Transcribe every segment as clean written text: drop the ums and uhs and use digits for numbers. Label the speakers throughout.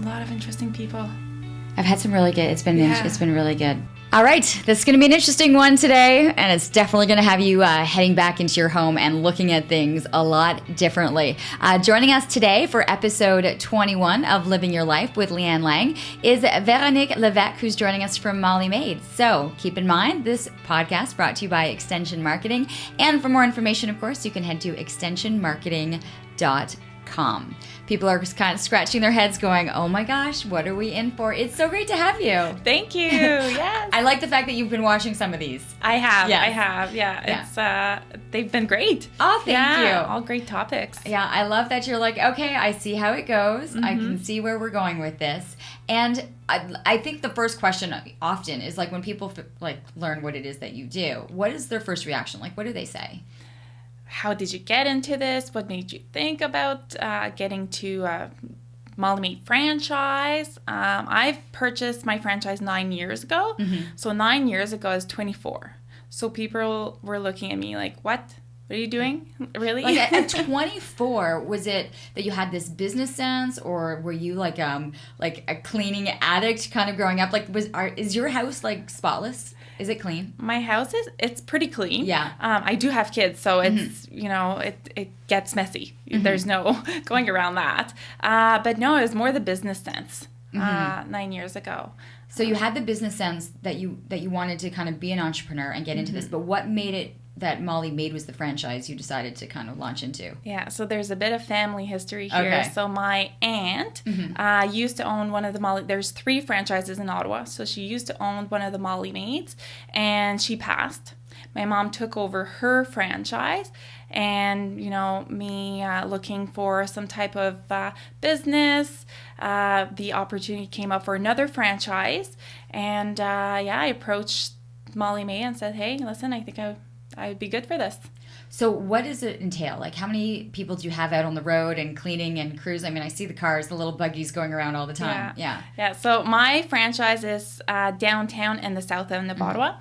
Speaker 1: lot of interesting people.
Speaker 2: I've had some really good. It's been really good. All right, this is going to be an interesting one today, and it's definitely going to have you heading back into your home and looking at things a lot differently. Joining us today for episode 21 of Living Your Life with Leanne Lang is Veronique Levesque, who's joining us from Molly Maid. So keep in mind, this podcast brought to you by Extension Marketing, and for more information, of course, you can head to extensionmarketing.com. People are kind of scratching their heads going, oh my gosh, what are we in for? It's so great to have you.
Speaker 1: Thank you. Yes.
Speaker 2: I like the fact that you've been watching some of these.
Speaker 1: I have.
Speaker 2: Yes.
Speaker 1: I have. Yeah. It's they've been great.
Speaker 2: Oh, thank you.
Speaker 1: All great topics.
Speaker 2: Yeah, I love that you're like, okay, I see how it goes.
Speaker 1: Mm-hmm.
Speaker 2: I can see where we're going with this. And I think the first question often is like when people learn what it is that you do, what is their first reaction? Like, what do they say?
Speaker 1: How did you get into this? What made you think about getting to Molly Maid franchise? I've purchased my franchise 9 years ago. Mm-hmm. So 9 years ago I was 24. So people were looking at me like, what? What are you doing? Really?
Speaker 2: Like at 24, was it that you had this business sense, or were you like a cleaning addict kind of growing up? Like, is your house like spotless? Is it clean?
Speaker 1: My house it's pretty clean.
Speaker 2: Yeah.
Speaker 1: I do have kids, so it's it gets messy. Mm-hmm. There's no going around that. But no, it was more the business sense. 9 years ago.
Speaker 2: So you had the business sense that you wanted to kind of be an entrepreneur and get into this. But what made it that Molly Maid was the franchise you decided to kind of launch into?
Speaker 1: Yeah, so there's a bit of family history here.
Speaker 2: Okay.
Speaker 1: So my aunt used to own one of the Molly... There's 3 franchises in Ottawa. So she used to own one of the Molly Maids, and she passed. My mom took over her franchise, and, me looking for some type of business, the opportunity came up for another franchise, and I approached Molly Maid and said, hey, listen, I think I would be good for this.
Speaker 2: So what does it entail? Like, how many people do you have out on the road and cleaning and cruise? I mean, I see the cars, the little buggies going around all the time.
Speaker 1: Yeah. So my franchise is downtown and the south end of Ottawa.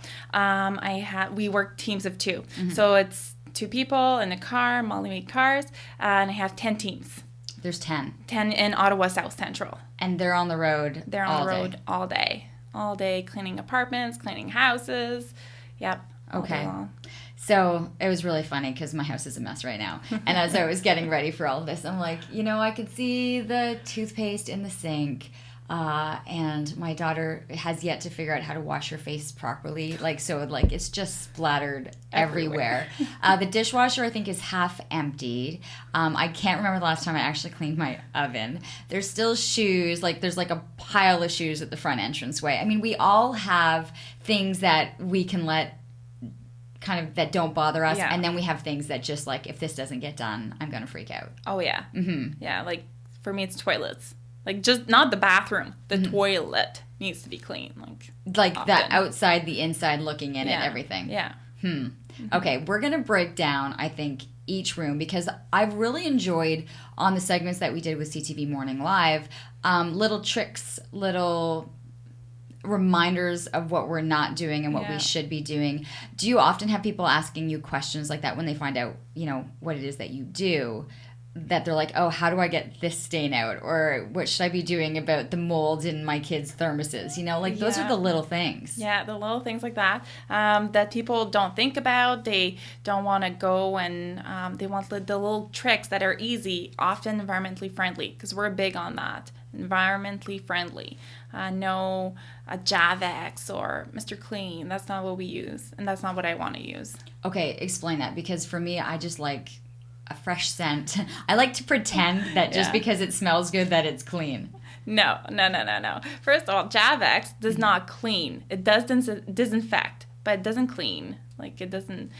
Speaker 1: We work teams of 2. Mm-hmm. So it's 2 people in a car, Molly Maid cars, and I have 10 teams.
Speaker 2: There's 10.
Speaker 1: 10 in Ottawa South Central.
Speaker 2: And they're on the road
Speaker 1: all day. All day, cleaning apartments, cleaning houses. Yep.
Speaker 2: Okay. So it was really funny because my house is a mess right now. And as I was getting ready for all of this, I'm like, I could see the toothpaste in the sink. And my daughter has yet to figure out how to wash her face properly. It's just splattered everywhere. The dishwasher, I think, is half emptied. I can't remember the last time I actually cleaned my oven. There's still shoes. There's a pile of shoes at the front entranceway. I mean, we all have things that we can let kind of that don't bother us. Yeah. And then we have things that just if this doesn't get done, I'm going to freak out.
Speaker 1: Oh, yeah. Mm-hmm. Yeah, for me, it's toilets. Just not the bathroom. The toilet needs to be clean.
Speaker 2: That outside, the inside, looking in it, everything.
Speaker 1: Yeah.
Speaker 2: Mm-hmm. Okay, we're going to break down, I think, each room because I've really enjoyed on the segments that we did with CTV Morning Live, little tricks, little reminders of what we're not doing and what we should be doing. Do you often have people asking you questions like that when they find out, what it is that you do? That they're like, oh, how do I get this stain out? Or what should I be doing about the mold in my kids' thermoses? Those are the little things.
Speaker 1: Yeah, the little things like that that people don't think about. They don't want to go and they want the little tricks that are easy, often environmentally friendly, because we're big on that. Environmentally friendly. No Javex or Mr. Clean. That's not what we use. And that's not what I want to use.
Speaker 2: Okay, explain that. Because for me, I just like a fresh scent. I like to pretend that just because it smells good that it's clean.
Speaker 1: No. First of all, Javex does not clean. It does disinfect, but it doesn't clean. It doesn't...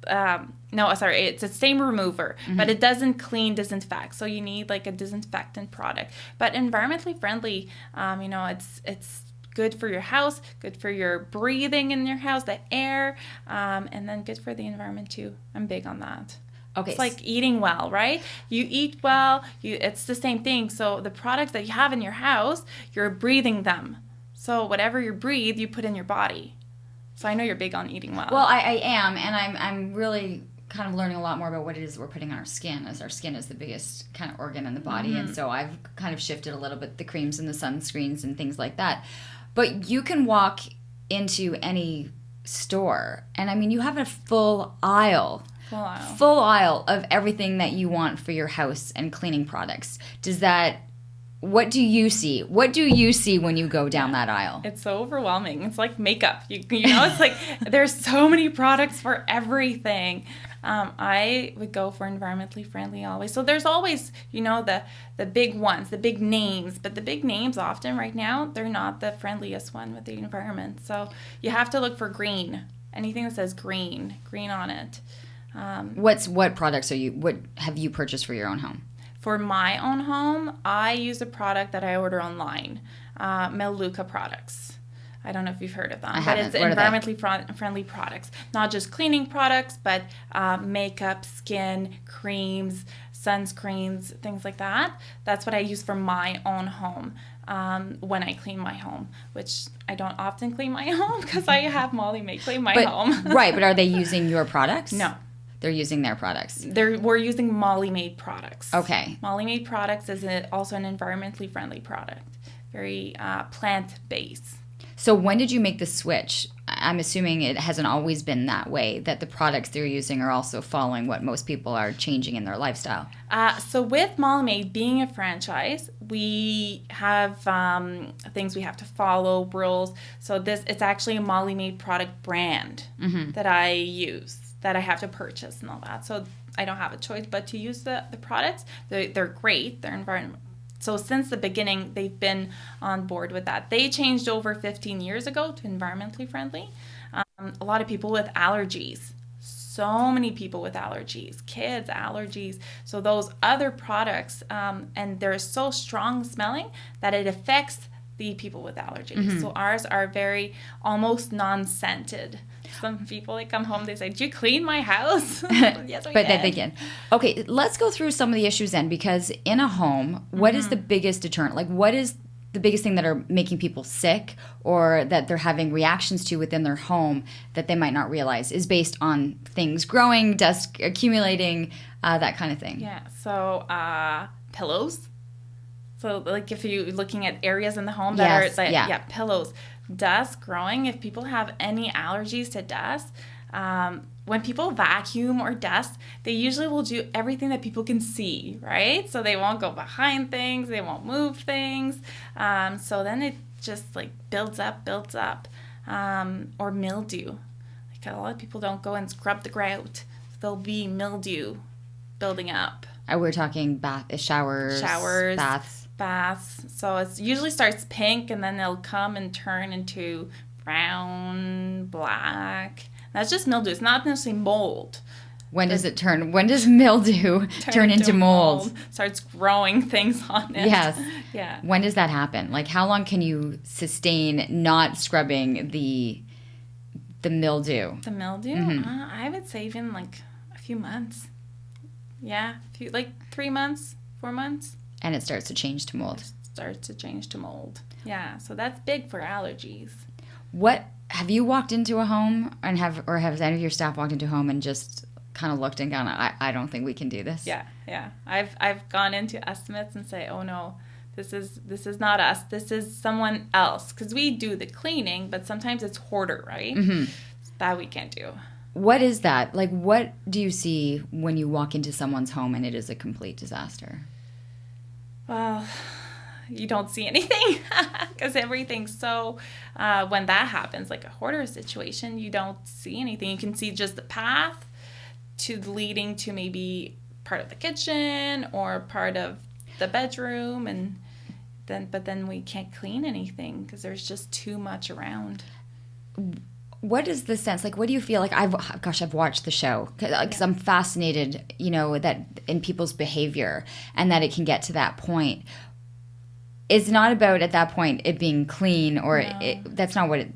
Speaker 1: it's a stain remover, but it doesn't disinfect. So you need a disinfectant product. But environmentally friendly, it's good for your house, good for your breathing in your house, the air, and then good for the environment too. I'm big on that. Okay. It's like eating well, right? You eat well, it's the same thing. So the products that you have in your house, you're breathing them. So whatever you breathe, you put in your body. So I know you're big on eating well.
Speaker 2: Well, I am, and I'm really kind of learning a lot more about what it is we're putting on our skin, as our skin is the biggest kind of organ in the body. And so I've kind of shifted a little bit the creams and the sunscreens and things like that. But you can walk into any store, and I mean, you have a full aisle of everything that you want for your house and cleaning products. What do you see? What do you see when you go down that aisle?
Speaker 1: It's so overwhelming. It's like makeup. You know, it's like there's so many products for everything. I would go for environmentally friendly always. So there's always, you know, the big ones, the big names. But the big names often right now, they're not the friendliest one with the environment. So you have to look for green. Anything that says green on it.
Speaker 2: What products what have you purchased for your own home?
Speaker 1: For my own home, I use a product that I order online, Meluca products. I don't know if you've heard of them, but it's environmentally friendly products. Not just cleaning products, but makeup, skin, creams, sunscreens, things like that. That's what I use for my own home when I clean my home, which I don't often clean my home because I have Molly Maid clean my home.
Speaker 2: Right, but are they using your products?
Speaker 1: No.
Speaker 2: They're using their products.
Speaker 1: We're using Molly Maid products.
Speaker 2: Okay.
Speaker 1: Molly Maid products is also an environmentally friendly product, very plant-based.
Speaker 2: So when did you make the switch? I'm assuming it hasn't always been that way, that the products they're using are also following what most people are changing in their lifestyle.
Speaker 1: So with Molly Maid being a franchise, we have things we have to follow, rules. So it's actually a Molly Maid product brand that I use, that I have to purchase and all that. So I don't have a choice but to use the products. They're great. They're environment. So since the beginning, they've been on board with that. They changed over 15 years ago to environmentally friendly. A lot of people with allergies. So many people with allergies. Kids, allergies. So those other products, and they're so strong smelling that it affects the people with allergies. So ours are very almost non-scented. Some people, they come home, they say, "Did you clean my house?" Yes, we
Speaker 2: But
Speaker 1: did.
Speaker 2: they can. Okay, let's go through some of the issues then, because in a home, what is the biggest deterrent? Like, what is the biggest thing that are making people sick or that they're having reactions to within their home that they might not realize is based on things growing, dust accumulating, that kind of thing?
Speaker 1: Yeah, so pillows. So, like, if you're looking at areas in the home that are, like, pillows. Dust growing, if people have any allergies to dust, when people vacuum or dust, they usually will do everything that people can see, right? So they won't go behind things, they won't move things. So then it just, like, builds up. Or mildew. Like, a lot of people don't go and scrub the grout. There'll be mildew building up.
Speaker 2: We're talking showers,
Speaker 1: baths. So it usually starts pink and then they'll come and turn into brown, black. That's just mildew. It's not necessarily mold.
Speaker 2: When does mildew turn into mold?
Speaker 1: Starts growing things on it.
Speaker 2: Yes.
Speaker 1: Yeah.
Speaker 2: When does that happen? Like, how long can you sustain not scrubbing the mildew?
Speaker 1: The mildew? I would say even like a few months. Yeah. Like 3 months, 4 months.
Speaker 2: And it starts to change to mold.
Speaker 1: Yeah, so that's big for allergies.
Speaker 2: What have you walked into a home and have any of your staff walked into a home and just kind of looked and gone, I don't think we can do this?
Speaker 1: Yeah. I've gone into estimates and say, oh no, this is not us. This is someone else, because we do the cleaning, but sometimes it's hoarder, right? That we can't do.
Speaker 2: What is that? Like, what do you see when you walk into someone's home and it is a complete disaster?
Speaker 1: Well, you don't see anything because everything's so, when that happens, like a hoarder situation, you don't see anything. You can see just the path leading to maybe part of the kitchen or part of the bedroom, but then we can't clean anything because there's just too much around.
Speaker 2: What is the sense? Like, what do you feel like? I've watched the show because I'm fascinated, that in people's behavior and that it can get to that point. It's not about at that point it being clean or that's not what it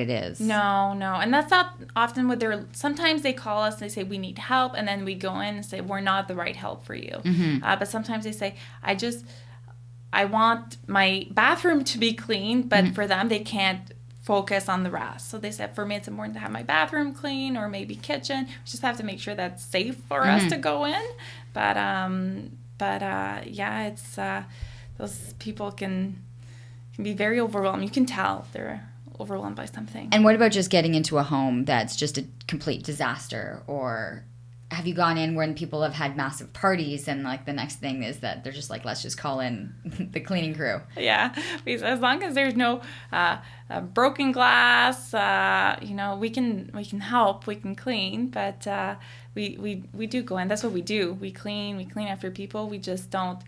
Speaker 2: is. No, and that's not often what sometimes they call us and they say we need help, and then we go in and say we're not the right help for you. But sometimes they say I want my bathroom to be clean, but for them they can't
Speaker 1: focus on the rest. So they said, for me, it's important to have my bathroom clean, or maybe kitchen. We just have to make sure that's safe for us to go in. But yeah, it's those people can be very overwhelmed. You can tell they're overwhelmed by something.
Speaker 2: And what about just getting into a home that's just a complete disaster? Or have you gone in when people have had massive parties and like the next thing is that they're just like, let's just call in the cleaning crew?
Speaker 1: Yeah, because as long as there's no broken glass, we can help, we can clean, but we do go in. That's what we do. We clean after people. We just don't,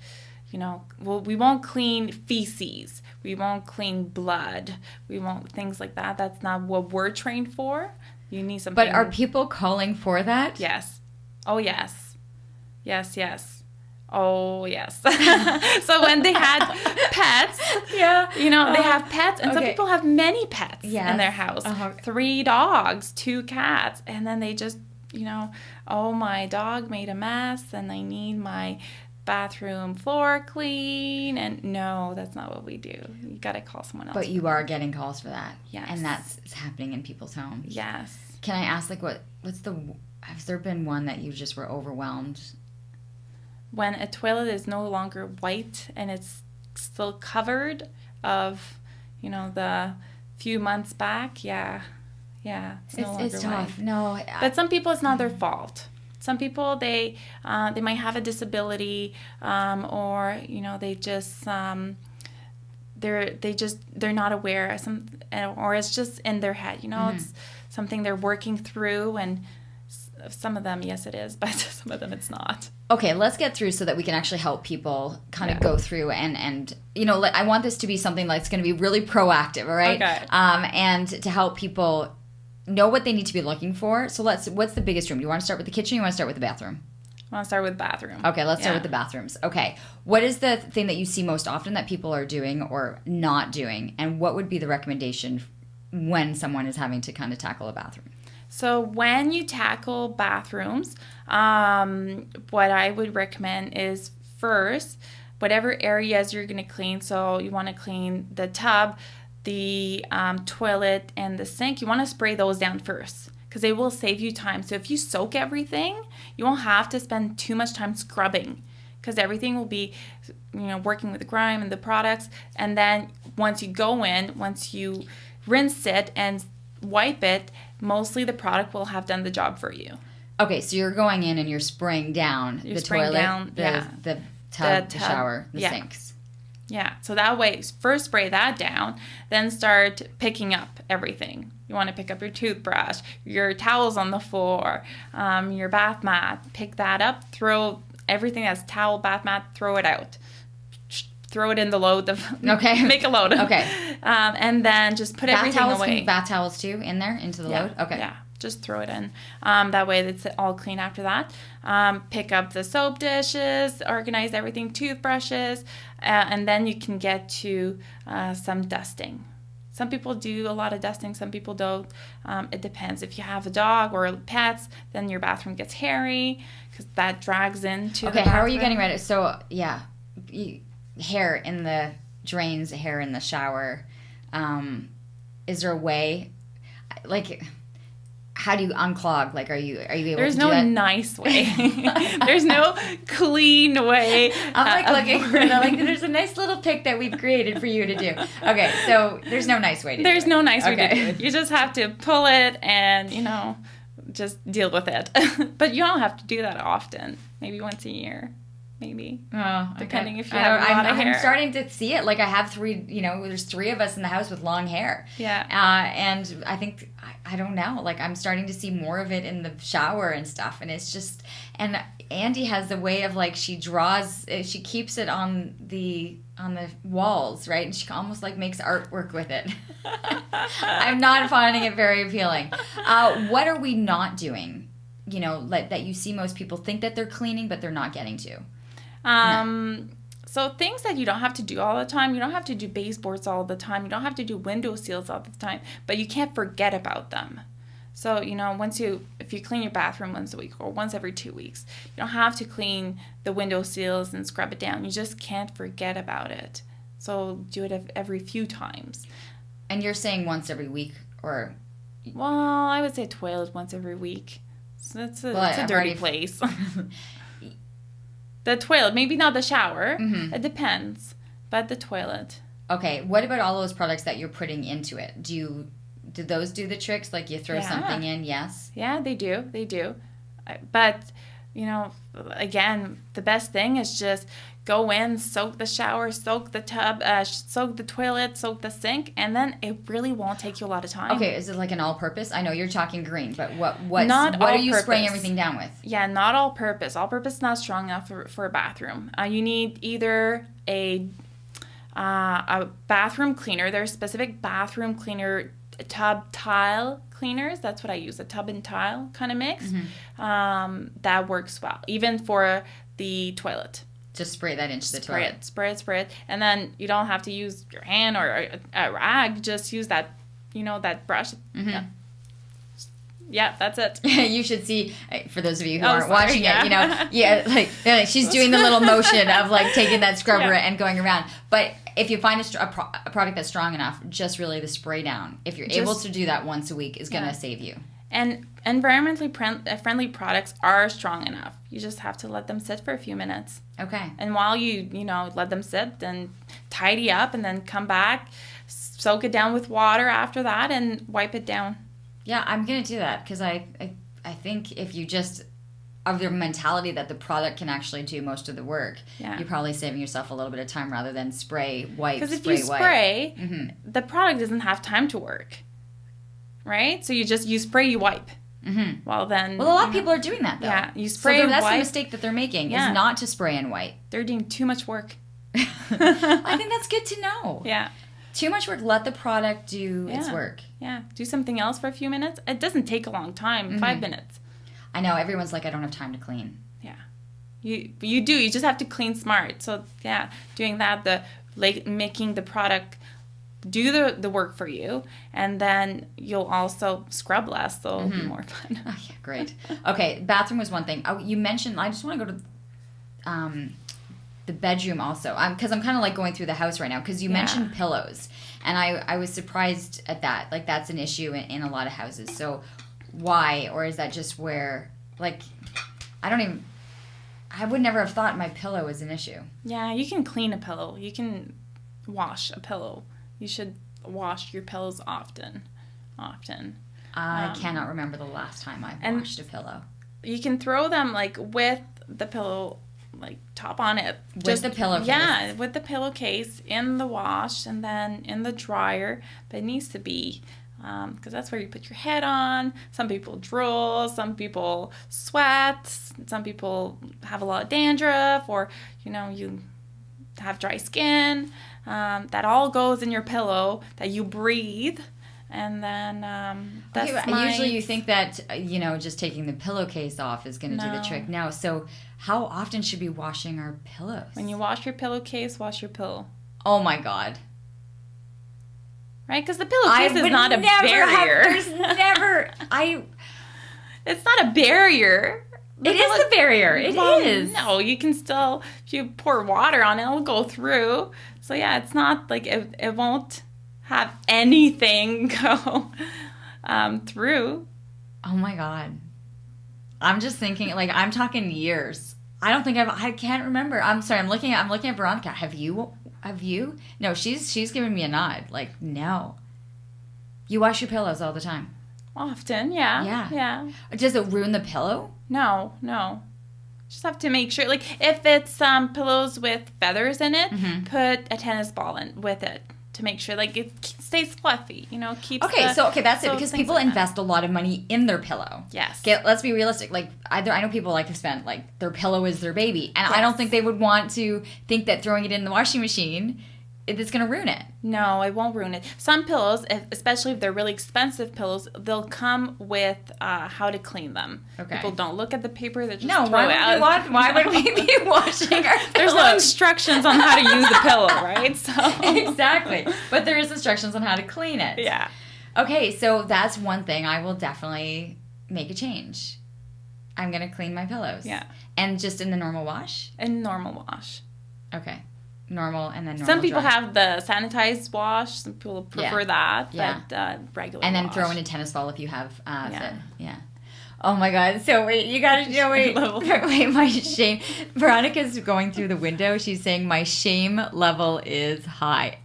Speaker 1: we won't clean feces. We won't clean blood. We won't, things like that. That's not what we're trained for. You need something.
Speaker 2: But are people calling for that?
Speaker 1: Yes. Oh, yes. Yes. Oh, yes. So when they had pets, they have pets, and some people have many pets in their house. 3 dogs, 2 cats, and then they just, oh, my dog made a mess, and I need my bathroom floor clean. And no, that's not what we do. You got to call someone else.
Speaker 2: But you are getting calls for that.
Speaker 1: Yes.
Speaker 2: And that's happening in people's homes.
Speaker 1: Yes.
Speaker 2: Can I ask, like, has there been one that you just were overwhelmed?
Speaker 1: When a toilet is no longer white and it's still covered of, the few months back, yeah, it's no longer
Speaker 2: it's tough.
Speaker 1: white.
Speaker 2: No,
Speaker 1: but some people, it's not their fault. Some people, they might have a disability, or they just they're not aware, or it's just in their head. It's something they're working through, and some of them, yes, it is, but some of them it's not.
Speaker 2: Okay, let's get through so that we can actually help people kind of go through and I want this to be something that's going to be really proactive, all right?
Speaker 1: Okay.
Speaker 2: And to help people know what they need to be looking for. So what's the biggest room? Do you want to start with the kitchen or you want to start with the bathroom?
Speaker 1: I want to start with bathroom.
Speaker 2: Okay, let's start with the bathrooms. Okay. What is the thing that you see most often that people are doing or not doing? And what would be the recommendation when someone is having to kind of tackle a bathroom?
Speaker 1: So when you tackle bathrooms, what I would recommend is first, whatever areas you're going to clean. So you want to clean the tub, the toilet, and the sink. You want to spray those down first because they will save you time. So if you soak everything, you won't have to spend too much time scrubbing because everything will be, working with the grime and the products. And then once you rinse it and wipe it, mostly the product will have done the job for you.
Speaker 2: Okay, so you're going in and you're spraying down the toilet, the tub, the shower, the sinks.
Speaker 1: Yeah, so that way, first spray that down, then start picking up everything. You want to pick up your toothbrush, your towels on the floor, your bath mat. Pick that up, throw everything that's towel, bath mat, throw it out. Throw it in the load.
Speaker 2: Okay.
Speaker 1: Make a load.
Speaker 2: Okay.
Speaker 1: And then just put everything away.
Speaker 2: Bath towels too in there into the load? Okay.
Speaker 1: Yeah. Just throw it in. That way it's all clean after that. Pick up the soap dishes, organize everything, toothbrushes, and then you can get to some dusting. Some people do a lot of dusting, some people don't. It depends. If you have a dog or pets, then your bathroom gets hairy because that drags into the bathroom.
Speaker 2: How are you getting ready? So, yeah, hair in the drains, hair in the shower. Is there a way, like, how do you unclog? Like, are you able to do that?
Speaker 1: There's no nice way. There's no clean way.
Speaker 2: I'm looking for there's a nice little pic that we've created for you to do. Okay, so there's no nice way to do it.
Speaker 1: There's no nice way to do it. You just have to pull it and, just deal with it. But you don't have to do that often. Maybe once a year. Maybe.
Speaker 2: Oh, okay.
Speaker 1: Depending if you have a lot of hair.
Speaker 2: I'm starting to see it. Like I have 3, there's 3 of us in the house with long hair.
Speaker 1: Yeah.
Speaker 2: And I think, I don't know, like I'm starting to see more of it in the shower and stuff. And it's just, and Andy has the way of like, she keeps it on the walls, right? And she almost like makes artwork with it. I'm not finding it very appealing. What are we not doing? That you see most people think that they're cleaning, but they're not getting to.
Speaker 1: So things that you don't have to do all the time, you don't have to do baseboards all the time, you don't have to do window seals all the time, but you can't forget about them. So, if you clean your bathroom once a week or once every 2 weeks, you don't have to clean the window seals and scrub it down. You just can't forget about it. So do it every few times.
Speaker 2: And you're saying once every week or...
Speaker 1: Well, I would say toilet once every week. So it's a dirty place. The toilet, maybe not the shower. Mm-hmm. It depends. But the toilet.
Speaker 2: Okay, what about all those products that you're putting into it? Do those do the tricks? Like you throw something in, yes?
Speaker 1: Yeah, they do. But, again, the best thing is just go in, soak the shower, soak the tub, soak the toilet, soak the sink, and then it really won't take you a lot of time.
Speaker 2: Okay, is it like an all-purpose? I know you're talking green, but what are you spraying everything down with?
Speaker 1: Yeah, not all-purpose. All-purpose is not strong enough for a bathroom. You need either a bathroom cleaner. There's specific bathroom cleaner tub tile cleaners. That's what I use, a tub and tile kind of mix. Mm-hmm. That works well, even for the toilet.
Speaker 2: Just spray that into the toilet.
Speaker 1: Spray it. And then you don't have to use your hand or a rag. Just use that, that brush. Mm-hmm. Yeah, that's it.
Speaker 2: You should see, for those of you who aren't watching it, like she's doing the little motion of like taking that scrubber and going around. But if you find a product that's strong enough, just really the spray down. If you're able to do that once a week, is going to save you.
Speaker 1: And environmentally friendly products are strong enough. You just have to let them sit for a few minutes.
Speaker 2: Okay.
Speaker 1: And while you let them sit, then tidy up and then come back, soak it down with water after that and wipe it down.
Speaker 2: Yeah, I'm going to do that because I think if you just have the mentality that the product can actually do most of the work, you're probably saving yourself a little bit of time rather than spray, wipe,
Speaker 1: because if you spray, the product doesn't have time to work, right? So you spray, you wipe. Mm-hmm. Well, a lot
Speaker 2: of people are doing that, though.
Speaker 1: Yeah, you spray,
Speaker 2: so that's the mistake that they're making, is not to spray and wipe.
Speaker 1: They're doing too much work.
Speaker 2: I think that's good to know.
Speaker 1: Yeah.
Speaker 2: Too much work. Let the product do its work.
Speaker 1: Yeah. Do something else for a few minutes. It doesn't take a long time. Mm-hmm. 5 minutes.
Speaker 2: I know. Everyone's like, I don't have time to clean.
Speaker 1: Yeah. You do. You just have to clean smart. So, yeah, doing that, making the product do the work for you, and then you'll also scrub less, so it'll be more fun.
Speaker 2: Oh, yeah, great. Okay, bathroom was one thing. You mentioned, I just want to go to the bedroom also, because I'm kind of like going through the house right now, because you mentioned pillows, and I was surprised at that. Like, that's an issue in a lot of houses. So why? Or is that just where, like, I would never have thought my pillow was an issue.
Speaker 1: Yeah, you can clean a pillow. You can wash a pillow. You should wash your pillows often.
Speaker 2: I cannot remember the last time I washed a pillow.
Speaker 1: You can throw them, like, with the pillow, like, top on it.
Speaker 2: With the pillowcase.
Speaker 1: Yeah, with the pillowcase in the wash and then in the dryer. But it needs to be, because that's where you put your head on. Some people drool. Some people sweat. Some people have a lot of dandruff, or, you have dry skin. That all goes in your pillow that you breathe, and then
Speaker 2: usually you think that just taking the pillowcase off is going to do the trick. No, so how often should we be washing our pillows?
Speaker 1: When you wash your pillowcase, wash your pillow.
Speaker 2: Oh my God!
Speaker 1: Right, because the pillowcase is not a barrier. It's not a barrier.
Speaker 2: It is the barrier. It is.
Speaker 1: No, you can still, if you pour water on it, it'll go through. So, yeah, it's not like it won't have anything go through.
Speaker 2: Oh, my God. I'm just thinking, like, I'm talking years. I can't remember. I'm sorry. I'm looking at Veronica. Have you? No, she's giving me a nod. Like, no. You wash your pillows all the time.
Speaker 1: Often, yeah. Yeah.
Speaker 2: Does it ruin the pillow?
Speaker 1: No. Just have to make sure, like, if it's pillows with feathers in it, put a tennis ball in with it to make sure, like, it stays fluffy, keeps
Speaker 2: that's it, because people invest a lot of money in their pillow.
Speaker 1: Yes.
Speaker 2: Okay, let's be realistic. Like, I know people like to spend, like, their pillow is their baby, and I don't think they would want to think that throwing it in the washing machine it's going to ruin it.
Speaker 1: No, it won't ruin it. Some pillows, especially if they're really expensive pillows, they'll come with how to clean them. Okay. People don't look at the paper. They just throw it out.
Speaker 2: Why would we be washing our pillows?
Speaker 1: There's no instructions on how to use the pillow, right? So
Speaker 2: exactly. But there is instructions on how to clean it.
Speaker 1: Yeah.
Speaker 2: Okay, so that's one thing I will definitely make a change. I'm going to clean my pillows.
Speaker 1: Yeah.
Speaker 2: And just in the normal wash?
Speaker 1: In normal wash.
Speaker 2: Okay. normal, and then normal.
Speaker 1: Some people
Speaker 2: dry.
Speaker 1: have the sanitized wash. Some people prefer that.
Speaker 2: Yeah.
Speaker 1: But regular
Speaker 2: And then
Speaker 1: wash.
Speaker 2: throw in a tennis ball if you have. Yeah. Oh my God. So wait, you gotta know, wait, my shame. Veronica's going through the window. She's saying my shame level is high.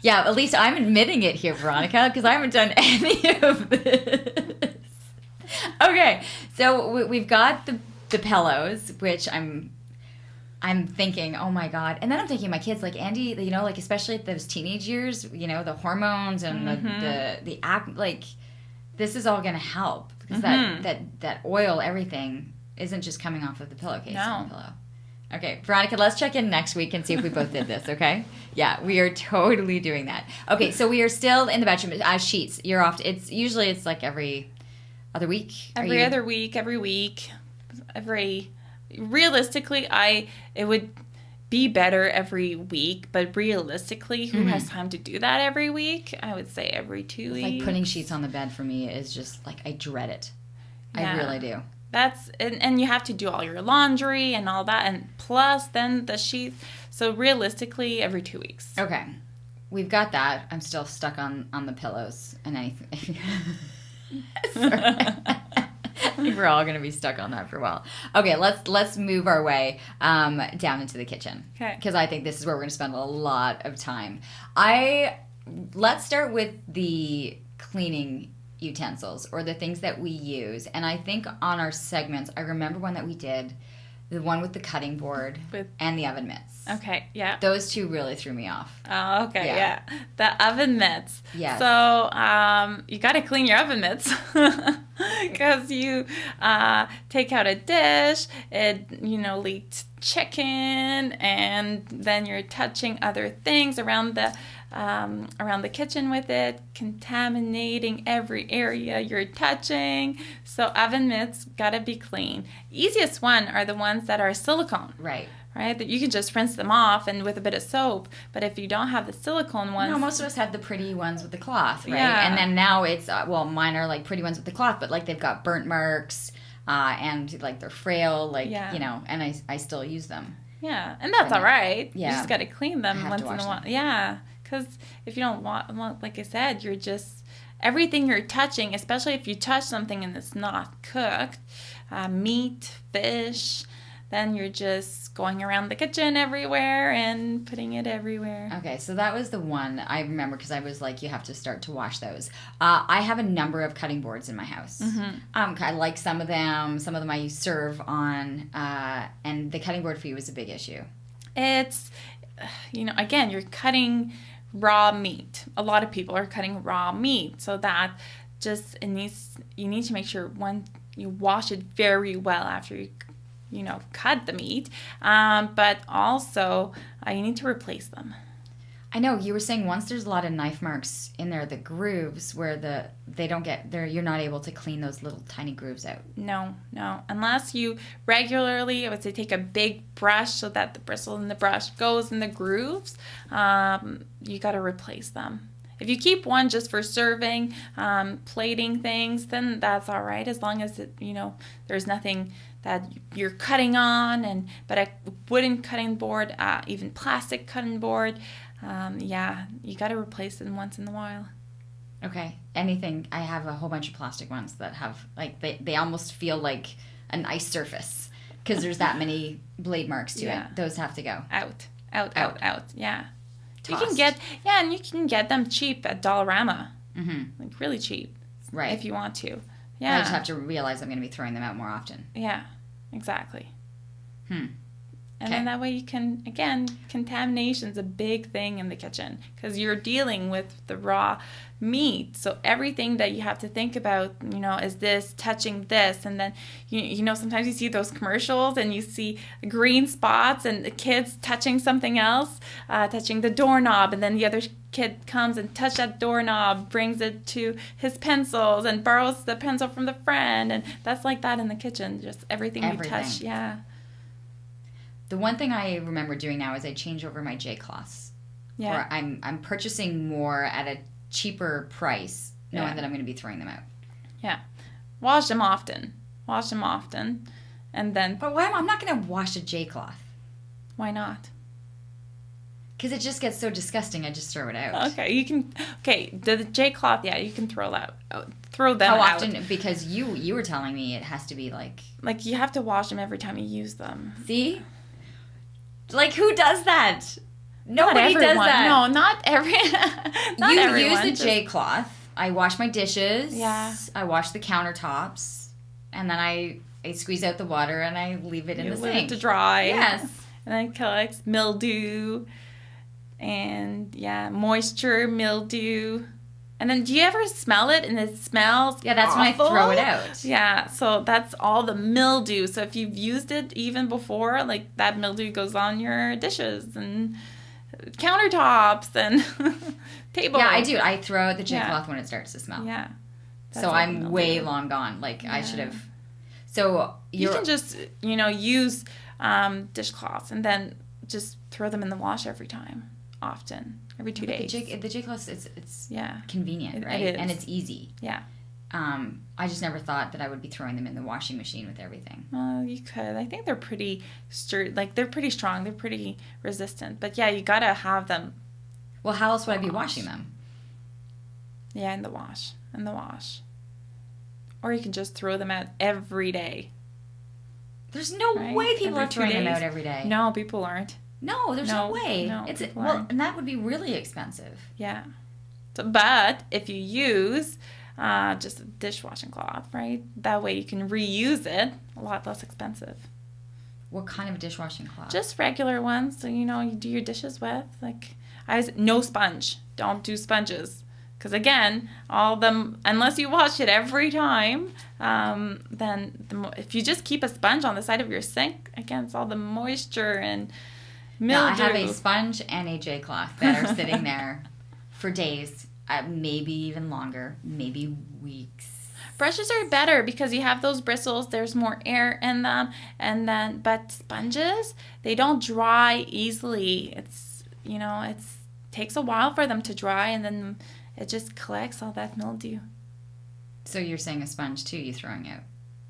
Speaker 2: Yeah, at least I'm admitting it here, Veronica, because I haven't done any of this. Okay, so we've got the pillows, which I'm thinking, oh my God. And then I'm thinking my kids, like Andy, you know, like especially at those teenage years, you know, the hormones and the act, like this is all going to help because that oil, everything isn't just coming off of the pillowcase.
Speaker 1: No.
Speaker 2: The pillow. Okay, Veronica, let's check in next week and see if we both did this, okay? Yeah, we are totally doing that. Okay, so we are still in the bedroom. Sheets, you're off. It's like every other week.
Speaker 1: Every week. Realistically, it would be better every week, but realistically, who has time to do that every week? I would say every 2 weeks.
Speaker 2: Like putting sheets on the bed for me is just like I dread it.
Speaker 1: Yeah.
Speaker 2: I really do.
Speaker 1: And you have to do all your laundry and all that, and plus then the sheets. So realistically, every 2 weeks.
Speaker 2: Okay, we've got that. I'm still stuck on the pillows and anything. I think we're all going to be stuck on that for a while. Okay, let's move our way down into the kitchen.
Speaker 1: Okay.
Speaker 2: Because I think this is where we're going to spend a lot of time. Let's start with the cleaning utensils or the things that we use. And I think on our segments, I remember one that we did, the one with the cutting board and the oven mitts.
Speaker 1: Okay, yeah.
Speaker 2: Those two really threw me off.
Speaker 1: Oh, okay, yeah. The oven mitts.
Speaker 2: Yes.
Speaker 1: So you got to clean your oven mitts because you take out a dish, it leaked chicken, and then you're touching other things around the kitchen with it, contaminating every area you're touching. So oven mitts gotta be clean. Easiest one are the ones that are silicone. Right? That you can just rinse them off and with a bit of soap. But if you don't have the silicone ones,
Speaker 2: no, most of us had the pretty ones with the cloth, right?
Speaker 1: Yeah.
Speaker 2: And then now it's mine are like pretty ones with the cloth, but like they've got burnt marks, and like they're frail, like and I still use them.
Speaker 1: Yeah, and that's all right.
Speaker 2: Yeah.
Speaker 1: You just gotta clean them once in a while.
Speaker 2: Them.
Speaker 1: Yeah. Because if you don't want, like I said, you're just, everything you're touching, especially if you touch something and it's not cooked, meat, fish, then you're just going around the kitchen everywhere and putting it everywhere.
Speaker 2: Okay, so that was the one I remember because I was like, you have to start to wash those. I have a number of cutting boards in my house. I like some of them I serve on, and the cutting board for you is a big issue.
Speaker 1: It's, again, you're cutting raw meat. A lot of people are cutting raw meat, so that just you need to make sure you wash it very well after you cut the meat, but also you need to replace them.
Speaker 2: I know you were saying once there's a lot of knife marks in there, the grooves where you're not able to clean those little tiny grooves out.
Speaker 1: No, unless you regularly, I would say, take a big brush so that the bristle in the brush goes in the grooves. You got to replace them. If you keep one just for serving, plating things, then that's all right, as long as there's nothing that you're cutting on, but a wooden cutting board, even plastic cutting board, you got to replace them once in a while.
Speaker 2: Okay. Anything. I have a whole bunch of plastic ones that have, like, they almost feel like an ice surface because there's that many blade marks to it. Those have to go.
Speaker 1: Out. Yeah.
Speaker 2: Tossed.
Speaker 1: You can get them cheap at Dollarama. Like really cheap.
Speaker 2: Right.
Speaker 1: If you want to. Yeah.
Speaker 2: I just have to realize I'm going to be throwing them out more often.
Speaker 1: Yeah, exactly. And
Speaker 2: Okay.
Speaker 1: then that way you can, again, contamination's a big thing in the kitchen because you're dealing with the raw meat. So everything that you have to think about, is this touching this? And then, sometimes you see those commercials and you see green spots and the kids touching something else, touching the doorknob. And then the other kid comes and touches that doorknob, brings it to his pencils and borrows the pencil from the friend. And that's like that in the kitchen, just everything. You touch. Yeah.
Speaker 2: The one thing I remember doing now is I change over my J-cloths.
Speaker 1: Yeah.
Speaker 2: Or I'm purchasing more at a cheaper price, knowing that I'm going to be throwing them out.
Speaker 1: Yeah. Wash them often. And then...
Speaker 2: But why? I'm not going to wash a J-cloth.
Speaker 1: Why not?
Speaker 2: Because it just gets so disgusting, I just throw it out.
Speaker 1: Okay, you can. Okay, the J cloth. Yeah, you can throw that. Throw them
Speaker 2: How
Speaker 1: out.
Speaker 2: often? Because you were telling me it has to be like
Speaker 1: you have to wash them every time you use them.
Speaker 2: See? Like, who does that? Nobody
Speaker 1: not
Speaker 2: does that.
Speaker 1: No, not every. Not
Speaker 2: you
Speaker 1: everyone.
Speaker 2: use the J cloth. I wash my dishes.
Speaker 1: Yeah.
Speaker 2: I wash the countertops, and then I squeeze out the water and I leave it in the sink
Speaker 1: Leave it to dry.
Speaker 2: Yes.
Speaker 1: And then collects mildew, and moisture, mildew. And then do you ever smell it and it smells
Speaker 2: that's
Speaker 1: awful?
Speaker 2: when I throw it out.
Speaker 1: Yeah, so that's all the mildew. So if you've used it even before, like that mildew goes on your dishes and countertops and table.
Speaker 2: Yeah, I do. I throw out the J cloth when it starts to smell.
Speaker 1: Yeah.
Speaker 2: So I'm way long gone. Like I should have. So
Speaker 1: you can just use dishcloths and then just throw them in the wash every time, often. Every 2 days.
Speaker 2: The J cloth, it's convenient, right?
Speaker 1: It is.
Speaker 2: And it's easy.
Speaker 1: Yeah.
Speaker 2: I just never thought that I would be throwing them in the washing machine with everything.
Speaker 1: Well, you could. I think they're pretty they're pretty strong. They're pretty resistant. But yeah, you gotta have them.
Speaker 2: Well, how else would I be washing them?
Speaker 1: Yeah, in the wash. Or you can just throw them out every day.
Speaker 2: There's no way people are throwing them out every day.
Speaker 1: No, people aren't.
Speaker 2: No, there's no way.
Speaker 1: No,
Speaker 2: and that would be really expensive.
Speaker 1: Yeah. So, but if you use just a dishwashing cloth, right? That way you can reuse it. A lot less expensive.
Speaker 2: What kind of dishwashing cloth?
Speaker 1: Just regular ones. So you do your dishes with. No sponge. Don't do sponges. Because again, all them, unless you wash it every time, then if you just keep a sponge on the side of your sink, again, it's all the moisture and mildew.
Speaker 2: No, I have a sponge and a J cloth that are sitting there for days, maybe even longer, maybe weeks.
Speaker 1: Brushes are better because you have those bristles. There's more air in them, but sponges, they don't dry easily. It's takes a while for them to dry, and then it just collects all that mildew.
Speaker 2: So you're saying a sponge too? You're throwing out?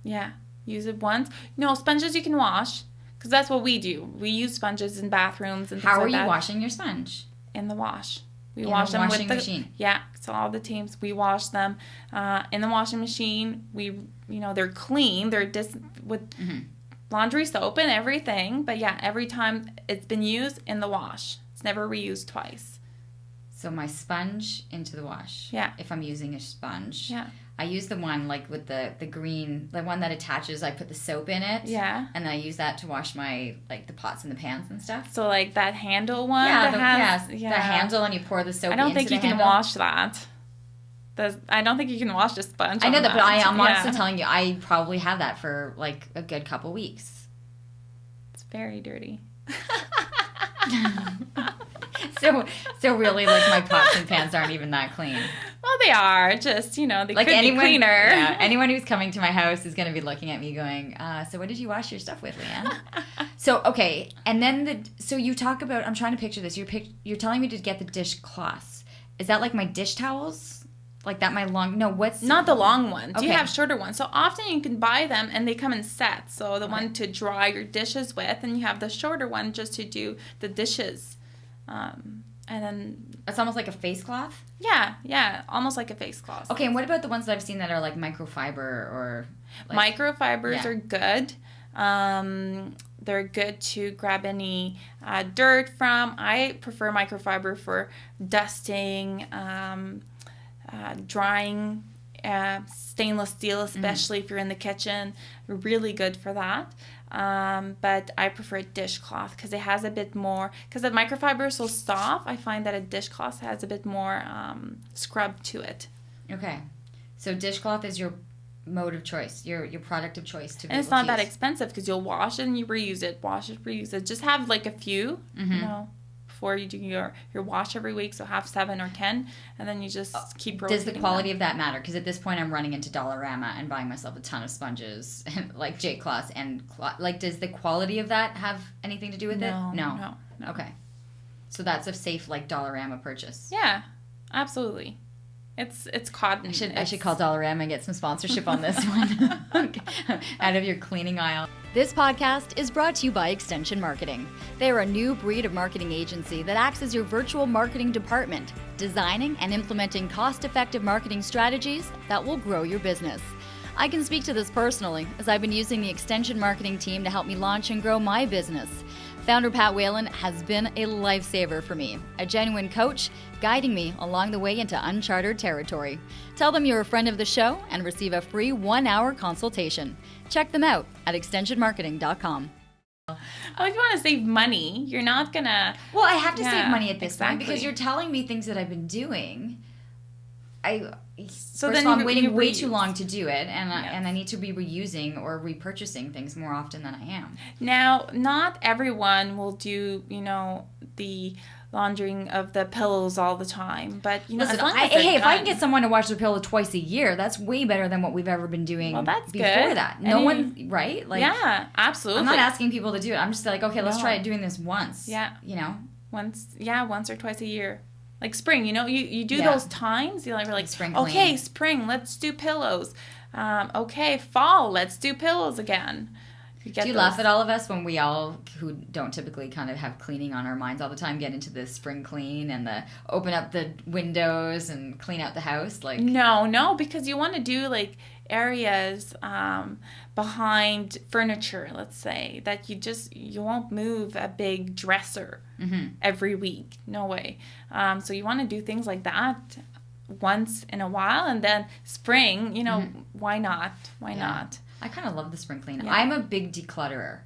Speaker 1: Yeah, use it once. No, sponges you can wash. Because that's what we do. We use sponges in bathrooms and things like that.
Speaker 2: How are you washing your sponge?
Speaker 1: In the wash. We
Speaker 2: wash them with the machine.
Speaker 1: Yeah. So all the teams, we wash them in the washing machine. They're clean. They're with laundry soap and everything. But yeah, every time it's been used in the wash. It's never reused twice.
Speaker 2: So my sponge into the wash.
Speaker 1: Yeah.
Speaker 2: If I'm using a sponge.
Speaker 1: Yeah.
Speaker 2: I use the one with the green, the one that attaches. I put the soap in it.
Speaker 1: Yeah.
Speaker 2: And I use that to wash my the pots and the pans and stuff.
Speaker 1: So that handle one.
Speaker 2: Yeah, the handle, and you pour the soap.
Speaker 1: I don't think you can wash that. I don't think you can wash a sponge.
Speaker 2: I know that, but I'm honestly telling you, I probably have that for a good couple weeks.
Speaker 1: It's very dirty.
Speaker 2: So really, my pots and pans aren't even that clean.
Speaker 1: Well, they are. Just, they could be cleaner.
Speaker 2: Yeah, anyone who's coming to my house is going to be looking at me going, so what did you wash your stuff with, Leanne? So, okay. And then so you talk about, I'm trying to picture this. You're telling me to get the dishcloths. Is that like my dish towels? Like that what's...
Speaker 1: Not the long ones.
Speaker 2: Okay.
Speaker 1: You have shorter ones. So often you can buy them and they come in sets. So the one to dry your dishes with, and you have the shorter one just to do the dishes. And then
Speaker 2: it's almost like a face cloth.
Speaker 1: Yeah, almost like a face cloth.
Speaker 2: Okay, and what about the ones that I've seen that are like microfiber or?
Speaker 1: Microfibers are good. They're good to grab any dirt from. I prefer microfiber for dusting, drying, stainless steel, especially if you're in the kitchen. Really good for that. But I prefer a dishcloth because it has a bit more, because the microfiber is so soft, I find that a dishcloth has a bit more scrub to it.
Speaker 2: Okay. So dishcloth is your mode of choice, your product of choice to be
Speaker 1: And it's not that expensive because you'll wash it and you reuse it, wash it, reuse it. Just have a few, before you do your wash every week, so have 7 or 10, and then you just keep rotating.
Speaker 2: Does the quality of that matter? Because at this point I'm running into Dollarama and buying myself a ton of sponges and J cloths and does the quality of that have anything to do with it? No. Okay. So that's a safe Dollarama purchase.
Speaker 1: Yeah, absolutely. It's cotton.
Speaker 2: I should call Dollarama and get some sponsorship on this one. Out of your cleaning aisle. This podcast is brought to you by Extension Marketing. They are a new breed of marketing agency that acts as your virtual marketing department, designing and implementing cost-effective marketing strategies that will grow your business. I can speak to this personally, as I've been using the Extension Marketing team to help me launch and grow my business. Founder Pat Whalen has been a lifesaver for me, a genuine coach, guiding me along the way into uncharted territory. Tell them you're a friend of the show and receive a free 1-hour consultation. Check them out at extensionmarketing.com.
Speaker 1: Well, if you want to save money, you're not going to...
Speaker 2: Well, I have to save money at this point because you're telling me things that I've been doing. First of all, I'm waiting way too long to do it, and I need to be reusing or repurchasing things more often than I am.
Speaker 1: Now, not everyone will do, the laundering of the pillows all the time, but
Speaker 2: listen, if I can get someone to wash their pillow twice a year, that's way better than what we've ever been doing before that. Right? Like,
Speaker 1: yeah, absolutely.
Speaker 2: I'm not asking people to do it. I'm just like, okay, let's try doing this once.
Speaker 1: Yeah. Once or twice a year. Like spring, you do those times. You're like
Speaker 2: spring
Speaker 1: okay, spring, let's do pillows. Okay, fall, let's do pillows again.
Speaker 2: Do you laugh at all of us when we all, who don't typically kind of have cleaning on our minds all the time, get into the spring clean and the open up the windows and clean out the house? Like
Speaker 1: No, because you want to do like areas behind furniture, let's say, that you won't move a big dresser every week. No way. So you want to do things like that once in a while, and then spring, why not? Why not?
Speaker 2: I kind of love the spring clean.
Speaker 1: Yeah.
Speaker 2: I'm a big declutterer.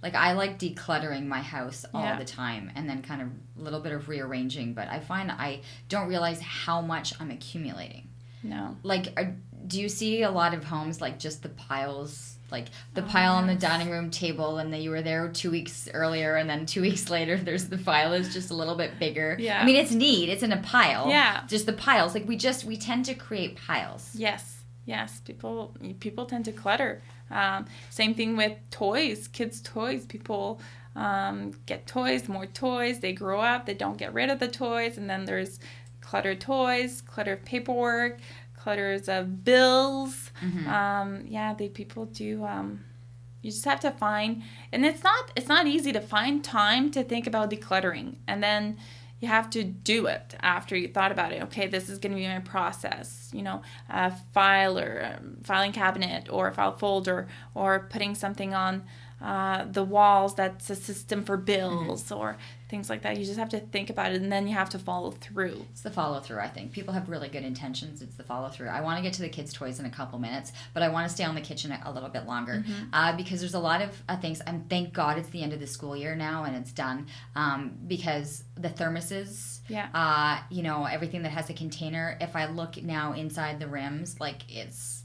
Speaker 2: Like, I like decluttering my house all the time and then kind of a little bit of rearranging, but I find I don't realize how much I'm accumulating.
Speaker 1: No.
Speaker 2: Like, do you see a lot of homes, like, just the piles, like the pile on the dining room table, and then you were there 2 weeks earlier, and then 2 weeks later, there's the pile is just a little bit bigger.
Speaker 1: Yeah.
Speaker 2: I mean, it's neat. It's in a pile.
Speaker 1: Yeah.
Speaker 2: Just the piles. Like, we tend to create piles.
Speaker 1: Yes, people tend to clutter. Same thing with toys, kids' toys. People get more toys. They grow up, they don't get rid of the toys, and then there's cluttered toys, cluttered paperwork, clutters of bills. People do. You just have to find, and it's not easy to find time to think about decluttering, and then you have to do it after you thought about it. Okay, this is going to be my process. A filing cabinet or a file folder, or putting something on the walls that's a system for bills or things like that. You just have to think about it, and then you have to follow through.
Speaker 2: It's the follow through, I think. People have really good intentions. It's the follow through. I want to get to the kids' toys in a couple minutes, but I want to stay on the kitchen a little bit longer because there's a lot of things. And thank God it's the end of the school year now and it's done because the thermoses, everything that has a container, if I look now inside the rims, it's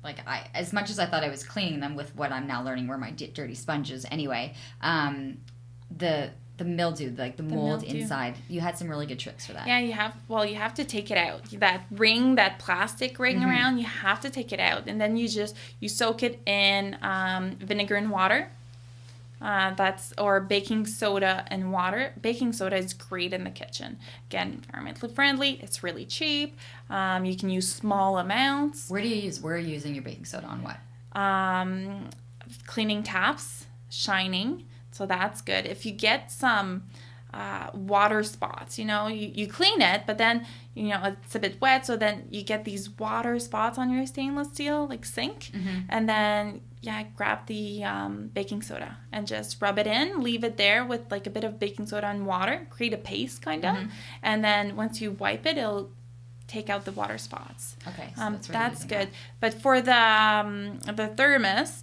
Speaker 2: like as much as I thought I was cleaning them with what I'm now learning were my dirty sponges anyway, the mildew, like the mold inside. You had some really good tricks for that.
Speaker 1: Yeah, you have to take it out. That plastic ring around, you have to take it out. And then you soak it in vinegar and water. Or baking soda and water. Baking soda is great in the kitchen. Again, environmentally friendly. It's really cheap. You can use small amounts.
Speaker 2: Where are you using your baking soda on what?
Speaker 1: Cleaning taps, shining. So that's good. If you get some water spots, you clean it, but then, it's a bit wet. So then you get these water spots on your stainless steel, like sink. And then, grab the baking soda and just rub it in, leave it there with like a bit of baking soda and water, create a paste kind of. And then once you wipe it, it'll take out the water spots.
Speaker 2: Okay, so
Speaker 1: that's good. But for the thermos,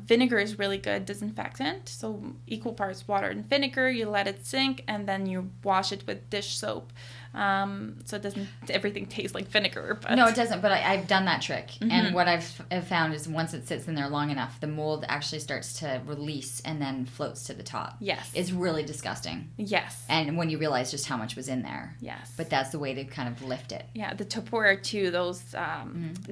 Speaker 1: vinegar is really good disinfectant. So equal parts water and vinegar. You let it sink, and then you wash it with dish soap. So it doesn't everything tastes like vinegar. But
Speaker 2: no, it doesn't. But I've done that trick, and what I've found is once it sits in there long enough, the mold actually starts to release and then floats to the top.
Speaker 1: Yes,
Speaker 2: it's really disgusting.
Speaker 1: Yes,
Speaker 2: and when you realize just how much was in there.
Speaker 1: Yes,
Speaker 2: but that's the way to kind of lift it.
Speaker 1: Yeah, the Tupperware too. Those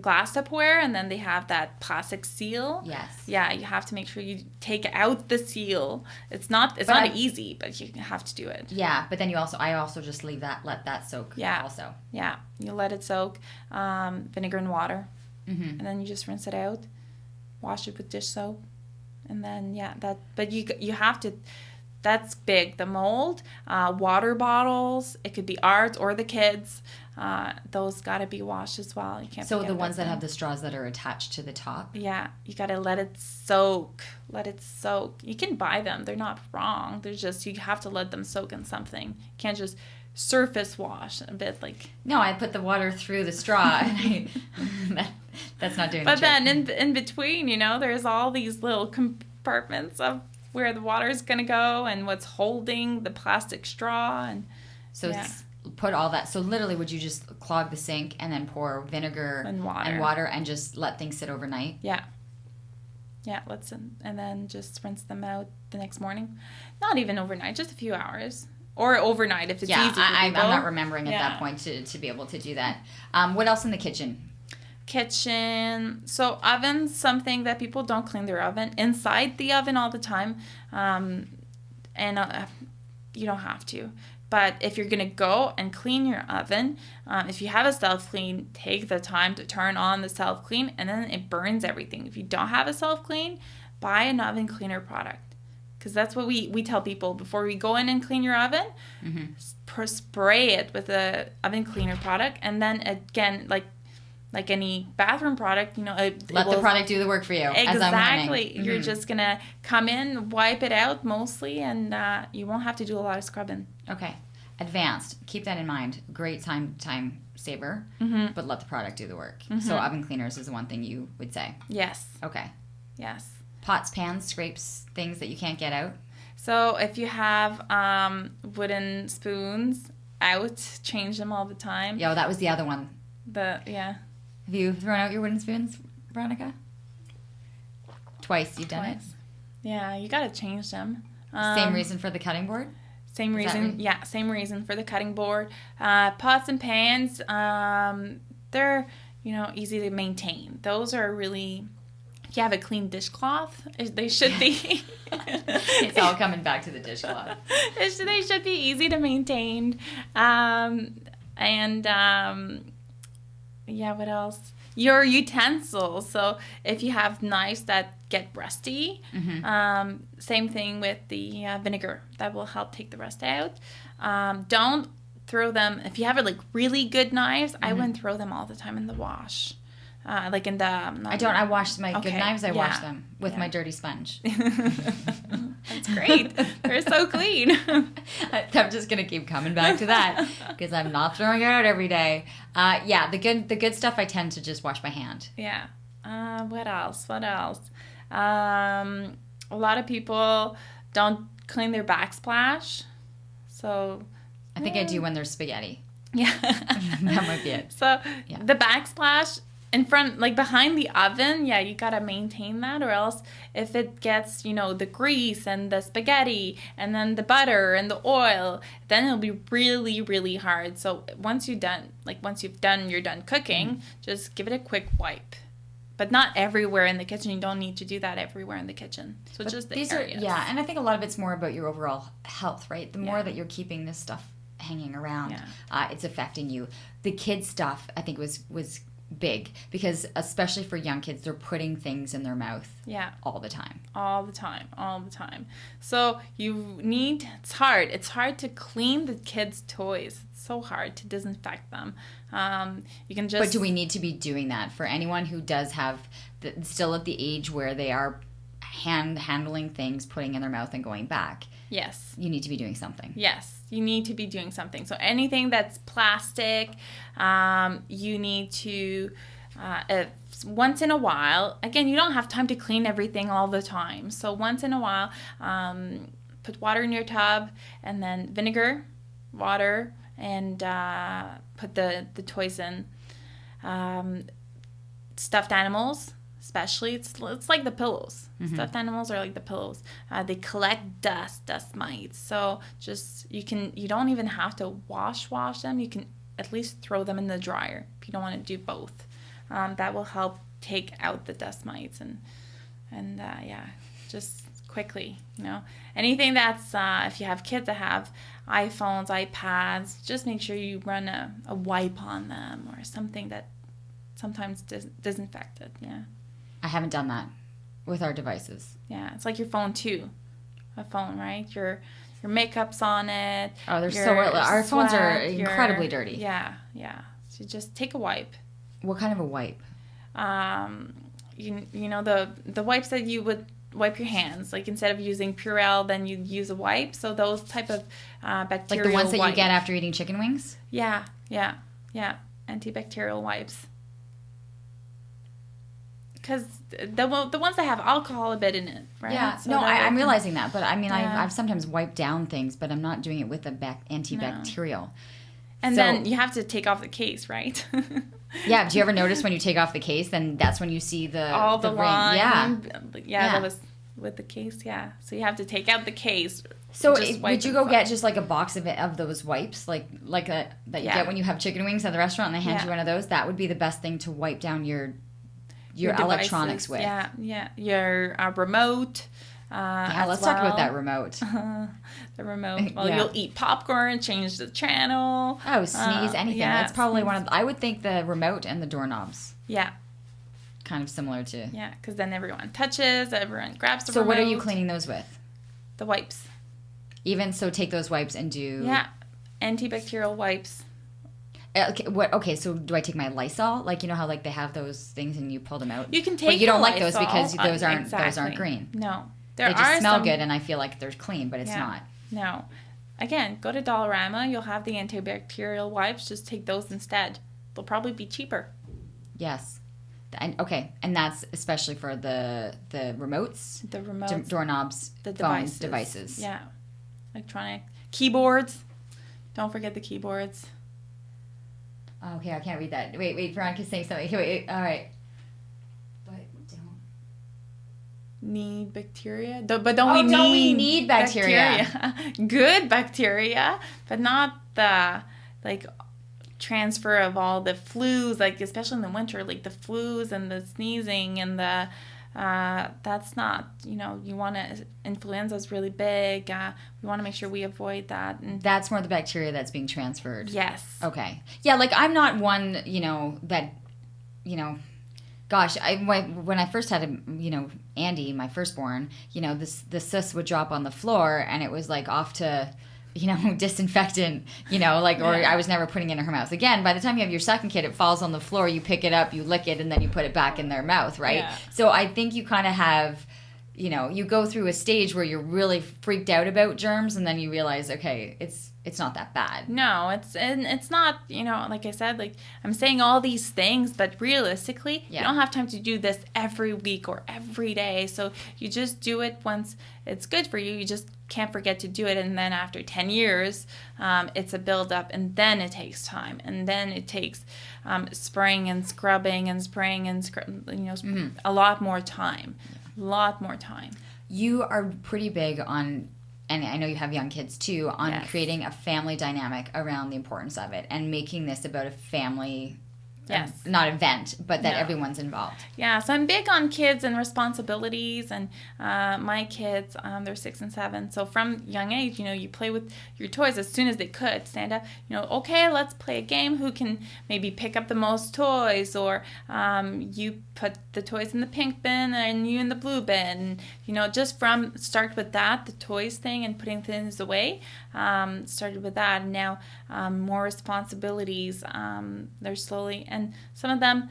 Speaker 1: glass Tupperware, and then they have that plastic seal.
Speaker 2: Yes.
Speaker 1: Yeah, you have to make sure you take out the seal. It's not easy, but you have to do it.
Speaker 2: Yeah, but then I also just let that soak.
Speaker 1: Yeah.
Speaker 2: Also.
Speaker 1: Yeah, you let it soak, vinegar and water, and then you just rinse it out, wash it with dish soap, And then, but you have to, that's big. The mold, water bottles, it could be ours or the kids. Those got to be washed as well. You can't.
Speaker 2: So the ones that have the straws that are attached to the top?
Speaker 1: Yeah, you got to let it soak. Let it soak. You can buy them. They're not wrong. They're just, you have to let them soak in something. You can't just surface wash a bit like.
Speaker 2: No, I put the water through the straw. And that's not doing the trick.
Speaker 1: But then in between, there's all these little compartments of where the water is going to go and what's holding the plastic straw. And
Speaker 2: so put all that. So literally, would you just clog the sink and then pour vinegar and water and just let things sit overnight?
Speaker 1: Yeah. Yeah, and then just rinse them out the next morning. Not even overnight, just a few hours. Or overnight if it's easy for people.
Speaker 2: I'm not remembering at that point to be able to do that. What else in the kitchen?
Speaker 1: So oven's something that people don't clean their oven inside the oven all the time, and you don't have to. But if you're gonna go and clean your oven, if you have a self-clean, take the time to turn on the self-clean, and then it burns everything. If you don't have a self-clean, buy an oven cleaner product, because that's what we tell people before we go in and clean your oven. Spray it with a oven cleaner product, and then again, like any bathroom product, let
Speaker 2: the product do the work for you.
Speaker 1: Exactly.
Speaker 2: As I'm learning.
Speaker 1: You're just going to come in, wipe it out mostly, and you won't have to do a lot of scrubbing.
Speaker 2: Okay. Advanced. Keep that in mind. Great time saver, but let the product do the work. So oven cleaners is the one thing you would say.
Speaker 1: Yes.
Speaker 2: Okay.
Speaker 1: Yes.
Speaker 2: Pots, pans, scrapes, things that you can't get out.
Speaker 1: So if you have wooden spoons out, change them all the time.
Speaker 2: Yeah, that was the other one. Have you thrown out your wooden spoons, Veronica? Twice you've done it?
Speaker 1: Yeah, you got to change them.
Speaker 2: Same reason for the cutting board?
Speaker 1: Same reason. Yeah, same reason for the cutting board. Pots and pans, they're, easy to maintain. Those are really, if you have a clean dishcloth, they should be.
Speaker 2: It's all coming back to the dishcloth.
Speaker 1: They should be easy to maintain. What else? Your utensils. So if you have knives that get rusty, same thing with the vinegar. That will help take the rust out. Don't throw them. If you have really good knives, I wouldn't throw them all the time in the wash. Like in the...
Speaker 2: I wash my good knives. I wash them with my dirty sponge.
Speaker 1: That's great. They're so clean.
Speaker 2: I'm just going to keep coming back to that because I'm not throwing it out every day. The good stuff I tend to just wash by hand.
Speaker 1: Yeah. What else? A lot of people don't clean their backsplash. So...
Speaker 2: I think I do when there's spaghetti.
Speaker 1: Yeah.
Speaker 2: That might be it.
Speaker 1: So the backsplash... in front, behind the oven, you gotta maintain that, or else if it gets, the grease and the spaghetti and then the butter and the oil, then it'll be really, really hard. So once you're done cooking, just give it a quick wipe. But not everywhere in the kitchen. You don't need to do that everywhere in the kitchen. So just the areas.
Speaker 2: And I think a lot of it's more about your overall health, right? The more that you're keeping this stuff hanging around, it's affecting you. The kids stuff, I think, was big, because especially for young kids, they're putting things in their mouth all the time. So it's hard to clean the kids' toys. It's so hard to disinfect them. You can just... But do we need to be doing that for anyone who does have still at the age where they are handling things, putting in their mouth and going back?
Speaker 1: Yes.
Speaker 2: You need to be doing something.
Speaker 1: Yes, you need to be doing something. So anything that's plastic, you need to, once in a while, again, you don't have time to clean everything all the time. So once in a while, put water in your tub, and then vinegar, water, and put the toys in. Stuffed animals. Especially, it's like the pillows. Stuffed animals are like the pillows. They collect dust mites. So you don't even have to wash them. You can at least throw them in the dryer if you don't want to do both. That will help take out the dust mites and just quickly. Anything that's if you have kids that have iPhones, iPads, just make sure you run a wipe on them or something that sometimes disinfected. Yeah.
Speaker 2: I haven't done that. With our devices.
Speaker 1: Yeah, it's like your phone too. A phone, right? Your makeup's on it.
Speaker 2: Oh, they're so... Our phones are incredibly dirty.
Speaker 1: Yeah. So just take a wipe.
Speaker 2: What kind of a wipe?
Speaker 1: You know the wipes that you would wipe your hands. Like instead of using Purell, then you use a wipe. So those type of bacterial
Speaker 2: Like the ones that
Speaker 1: wipe.
Speaker 2: you get after eating chicken wings?
Speaker 1: Yeah. Antibacterial wipes. Because the ones that have alcohol a bit in it, right?
Speaker 2: Yeah,
Speaker 1: so
Speaker 2: no, I'm realizing that. But I mean,
Speaker 1: Yeah.
Speaker 2: I've sometimes wiped down things, but I'm not doing it with the antibacterial.
Speaker 1: And then you have to take off the case, right?
Speaker 2: Yeah, do you ever notice when you take off the case, then that's when you see
Speaker 1: all the line?
Speaker 2: Yeah.
Speaker 1: That was with the case, yeah. So you have to take out the case.
Speaker 2: So would you go get just like a box of those wipes, like that you get when you have chicken wings at the restaurant and they hand you one of those? That would be the best thing to wipe down your electronics with.
Speaker 1: Yeah. Your remote.
Speaker 2: Let's talk about that remote.
Speaker 1: The remote. Well, you'll eat popcorn, change the channel.
Speaker 2: Oh, sneeze, anything. That's probably one of I would think the remote and the doorknobs.
Speaker 1: Yeah.
Speaker 2: Kind of similar to.
Speaker 1: Yeah, because then everyone touches, everyone grabs the remote.
Speaker 2: So what are you cleaning those with?
Speaker 1: The wipes.
Speaker 2: Even so, take those wipes and do.
Speaker 1: Yeah, antibacterial wipes.
Speaker 2: Okay, so do I take my Lysol? Like, you know how like they have those things and you pull them out?
Speaker 1: You can take.
Speaker 2: But you don't like
Speaker 1: Lysol.
Speaker 2: those because those aren't green.
Speaker 1: No,
Speaker 2: they just smell good, and I feel like they're clean, but it's not.
Speaker 1: No, again, go to Dollarama. You'll have the antibacterial wipes. Just take those instead. They'll probably be cheaper.
Speaker 2: Yes. And that's especially for the remotes, doorknobs,
Speaker 1: the
Speaker 2: phones, devices.
Speaker 1: Yeah, electronic keyboards. Don't forget the keyboards.
Speaker 2: Okay, I can't read that. Wait, Veronica's saying something. Wait, all right. But don't
Speaker 1: need bacteria. Don't we need
Speaker 2: bacteria?
Speaker 1: Good bacteria, but not the transfer of all the flus, like especially in the winter, like the flus and the sneezing and the that's not, you want to, influenza's really big. We want to make sure we avoid that. And
Speaker 2: that's more the bacteria that's being transferred.
Speaker 1: Yes.
Speaker 2: Okay. Yeah, like I'm not one, that, gosh, when I first had Andy, my firstborn, the sis would drop on the floor and it was like off to, disinfectant, or I was never putting it in her mouth. Again, by the time you have your second kid, it falls on the floor, you pick it up, you lick it, and then you put it back in their mouth, right?
Speaker 1: Yeah.
Speaker 2: So I think you kind of have, you go through a stage where you're really freaked out about germs, and then you realize, okay, it's not that bad.
Speaker 1: No, it's not, like I said, like I'm saying all these things, but realistically, you don't have time to do this every week or every day. So you just do it once it's good for you. You just can't forget to do it. And then after 10 years, it's a buildup, and then it takes time. And then it takes spraying and scrubbing and spraying and a lot more time. A lot more time. You
Speaker 2: are pretty big on, and I know you have young kids too, on creating a family dynamic around the importance of it and making this about a family, not event, but that everyone's involved. Yeah, so I'm big on kids and responsibilities, and my kids, they're 6 and 7, so from young age, you play with your toys as soon as they could. Stand up, okay, let's play a game. Who can maybe pick up the most toys, or you put the toys in the pink bin and you in the blue bin. Just start with that, the toys thing and putting things away. Started with that, and now more responsibilities. They're slowly, and some of them,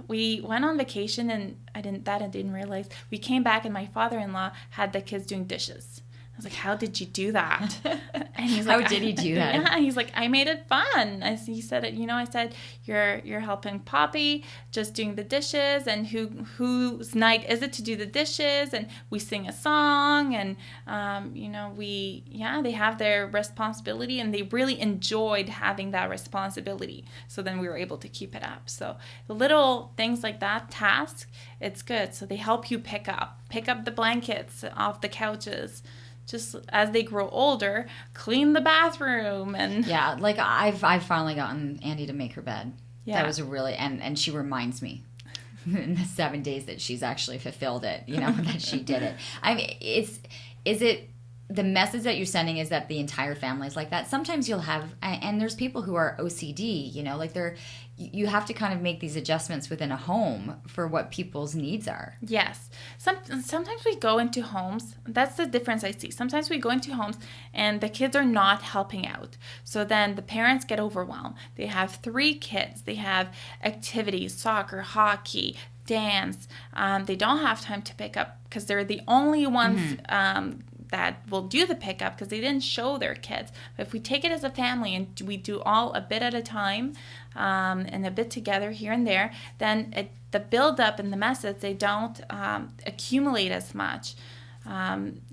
Speaker 2: we went on vacation, and I didn't realize. We came back, and my father-in-law had the kids doing dishes. I was like, how did you do that? And he's like, how did he do that? Yeah, he's like, I made it fun. He said, I said, you're helping Poppy just doing the dishes, and whose night is it to do the dishes? And we sing a song, and they have their responsibility, and they really enjoyed having that responsibility. So then we were able to keep it up. So the little things like that, task, it's good. So they help you pick up the blankets off the couches. Just as they grow older, clean the bathroom. And like I've finally gotten Andy to make her bed. Yeah. That was and she reminds me in the 7 days that she's actually fulfilled it, that she did it. I mean, is it the message that you're sending is that the entire family is like that. Sometimes you'll have, and there's people who are OCD, like you have to kind of make these adjustments within a home for what people's needs are.
Speaker 1: Yes. Sometimes we go into homes. That's the difference I see. Sometimes we go into homes and the kids are not helping out. So then the parents get overwhelmed. They have 3 kids. They have activities, soccer, hockey, dance. They don't have time to pick up because they're the only ones that will do the pickup because they didn't show their kids. But if we take it as a family and we do all a bit at a time and a bit together here and there, then the build-up and the message, they don't accumulate as much.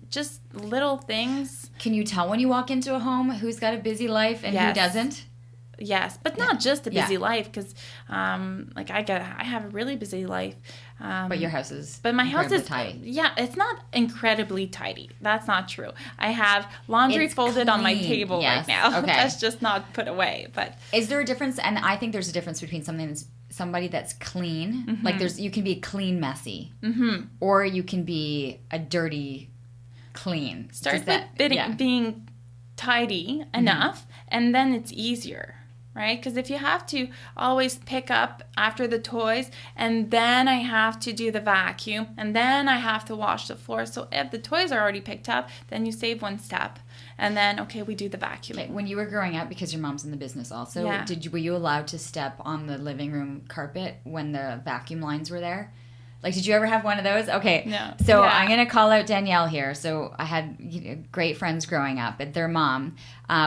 Speaker 1: Just little things.
Speaker 2: Can you tell when you walk into a home who's got a busy life and who doesn't?
Speaker 1: Yes, but not just a busy life because, I have a really busy life.
Speaker 2: But your house is
Speaker 1: my house is
Speaker 2: tidy.
Speaker 1: Yeah, it's not incredibly tidy. That's not true. I have laundry folded on my table right now. Okay. That's just not put away. But
Speaker 2: is there a difference? And I think there's a difference between somebody that's clean, like you can be clean messy, or you can be a dirty clean.
Speaker 1: Start with being tidy enough, and then it's easier. Right? Because if you have to always pick up after the toys and then I have to do the vacuum and then I have to wash the floor. So if the toys are already picked up, then you save one step. And then, we do the vacuum.
Speaker 2: Okay. When you were growing up, because your mom's in the business also, were you allowed to step on the living room carpet when the vacuum lines were there? Like, did you ever have one of those? Okay.
Speaker 1: No.
Speaker 2: So I'm going to call out Danielle here. So I had great friends growing up. But their mom,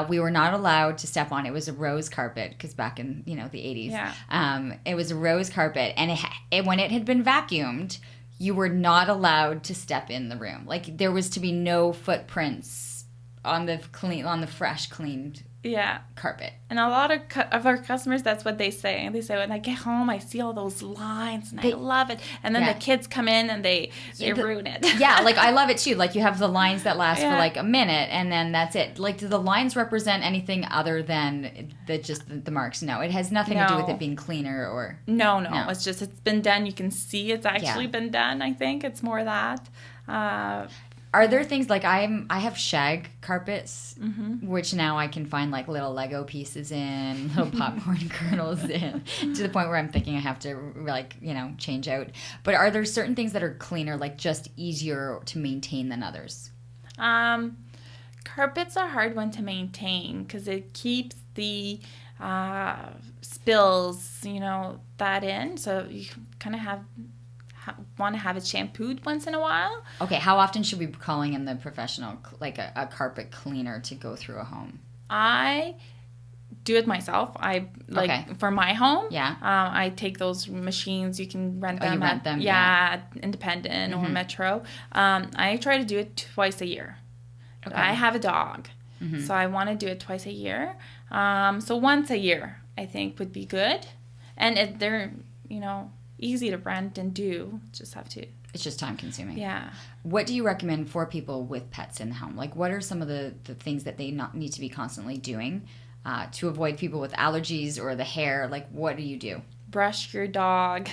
Speaker 2: we were not allowed to step on. It was a rose carpet because back in, the 80s.
Speaker 1: Yeah.
Speaker 2: It was a rose carpet. And when it had been vacuumed, you were not allowed to step in the room. Like, there was to be no footprints on the fresh, cleaned carpet.
Speaker 1: And a lot of our customers, that's what they say. They say, when I get home, I see all those lines and I love it. And then the kids come in and they ruin it.
Speaker 2: Yeah, I love it too. You have the lines that last for a minute and then that's it. Do the lines represent anything other than the marks? No, it has nothing to do with it being cleaner or...
Speaker 1: No. It's just, it's been done. You can see it's actually been done, I think. It's more that.
Speaker 2: Are there things I have shag carpets, which now I can find little Lego pieces in, little popcorn kernels in, to the point where I'm thinking I have to change out. But are there certain things that are cleaner, just easier to maintain than others?
Speaker 1: Carpets are a hard one to maintain because it keeps the spills, that in. So you kind of want to have it shampooed once in a while.
Speaker 2: Okay, how often should we be calling in the professional, a carpet cleaner to go through a home?
Speaker 1: I do it myself. For my home.
Speaker 2: Yeah.
Speaker 1: I take those machines. You can rent them.
Speaker 2: You rent them.
Speaker 1: Yeah, Independent or Metro. I try to do it twice a year. Okay. I have a dog, so I want to do it twice a year. So once a year, I think would be good. And they're, easy to rent and do.
Speaker 2: It's just time consuming.
Speaker 1: Yeah.
Speaker 2: What do you recommend for people with pets in the home? What are some of the things that they not need to be constantly doing to avoid people with allergies or the hair? What do you do?
Speaker 1: Brush your dog.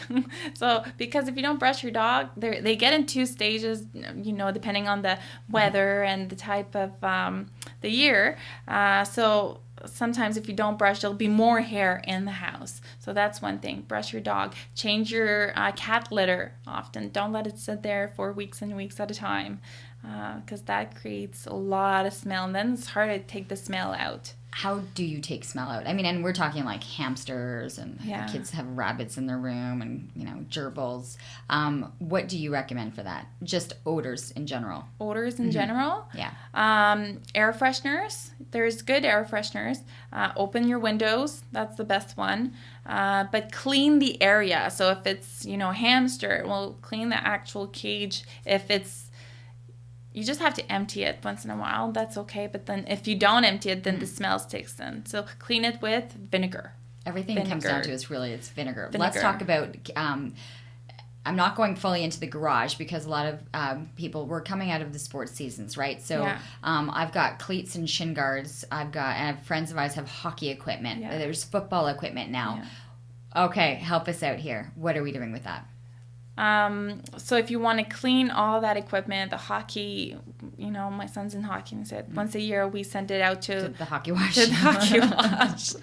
Speaker 1: So, because if you don't brush your dog, they get in 2 stages, depending on the weather and the type of the year. So sometimes if you don't brush, there'll be more hair in the house. So that's one thing. Brush your dog. Change your cat litter often. Don't let it sit there for weeks and weeks at a time because that creates a lot of smell. And then it's hard to take the smell out.
Speaker 2: How do you take smell out? I mean, and we're talking hamsters and kids have rabbits in their room and, gerbils. What do you recommend for that? Just odors in general.
Speaker 1: Odors in general?
Speaker 2: Yeah.
Speaker 1: Air fresheners. There's good air fresheners. Open your windows. That's the best one. But clean the area. So if it's, hamster, well, clean the actual cage. If it's you just have to empty it once in a while. That's okay. But then if you don't empty it, then the smell sticks in. So clean it with vinegar.
Speaker 2: Everything comes down to it's vinegar. Let's talk about... I'm not going fully into the garage because a lot of people were coming out of the sports seasons, right? So I've got cleats and shin guards. I have friends of ours have hockey equipment. Yeah. There's football equipment now. Yeah. Okay, help us out here. What are we doing with that?
Speaker 1: So if you want to clean all that equipment, the hockey, my son's in hockey, and said once a year we send it out to
Speaker 2: the hockey wash.
Speaker 1: To the hockey wash.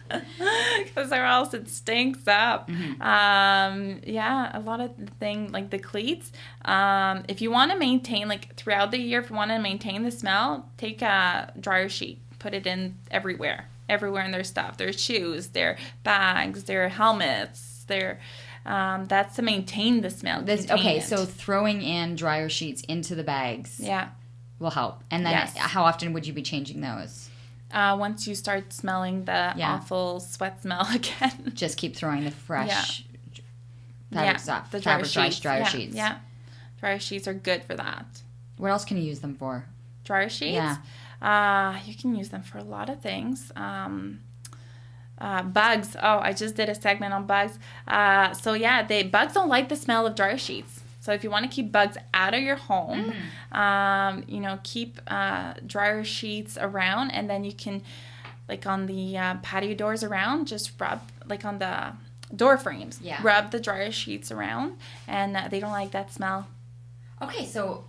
Speaker 1: Because or else it stinks up. A lot of the thing, like the cleats. If you want to maintain, like throughout the year, if you want to maintain the smell, take a dryer sheet, put it in everywhere in their stuff, their shoes, their bags, their helmets, their... that's to maintain the smell.
Speaker 2: So throwing in dryer sheets into the bags will help. And then how often would you be changing those?
Speaker 1: Once you start smelling the awful sweat smell again.
Speaker 2: Just keep throwing the fresh dryer sheets.
Speaker 1: Yeah, dryer sheets are good for that.
Speaker 2: What else can you use them for?
Speaker 1: Dryer sheets? Yeah. You can use them for a lot of things. Bugs. Oh, I just did a segment on bugs. Bugs don't like the smell of dryer sheets. So if you want to keep bugs out of your home, keep dryer sheets around, and then you can, like on the patio doors around, just rub, like on the door frames, rub the dryer sheets around, and they don't like that smell. So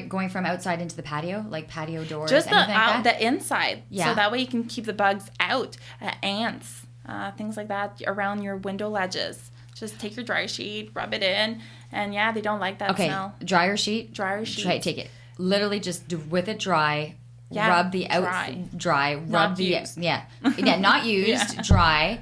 Speaker 1: going from outside into the patio, like patio doors, just
Speaker 2: like
Speaker 1: the inside, so that way you can keep the bugs out, ants, things like that around your window ledges. Just take your dryer sheet, rub it in, and they don't like that smell.
Speaker 2: Dryer sheet. Take it literally just with it dry. Rub the dry. Rub not used, dry,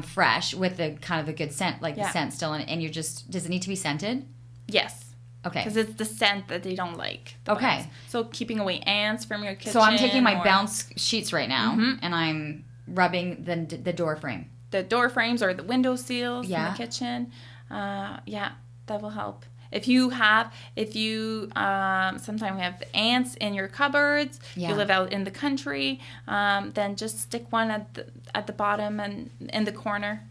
Speaker 2: fresh with the kind of a good scent, like the scent still in it. And you're just, does it need to be scented?
Speaker 1: Yes.
Speaker 2: Okay.
Speaker 1: Because it's the scent that they don't like. Okay. So keeping away ants from your kitchen.
Speaker 2: So I'm taking my bounce sheets right now, and I'm rubbing the door frame.
Speaker 1: The door frames or the window seals in the kitchen. That will help. If you sometimes have ants in your cupboards, you live out in the country, then just stick one at the bottom and in the corner.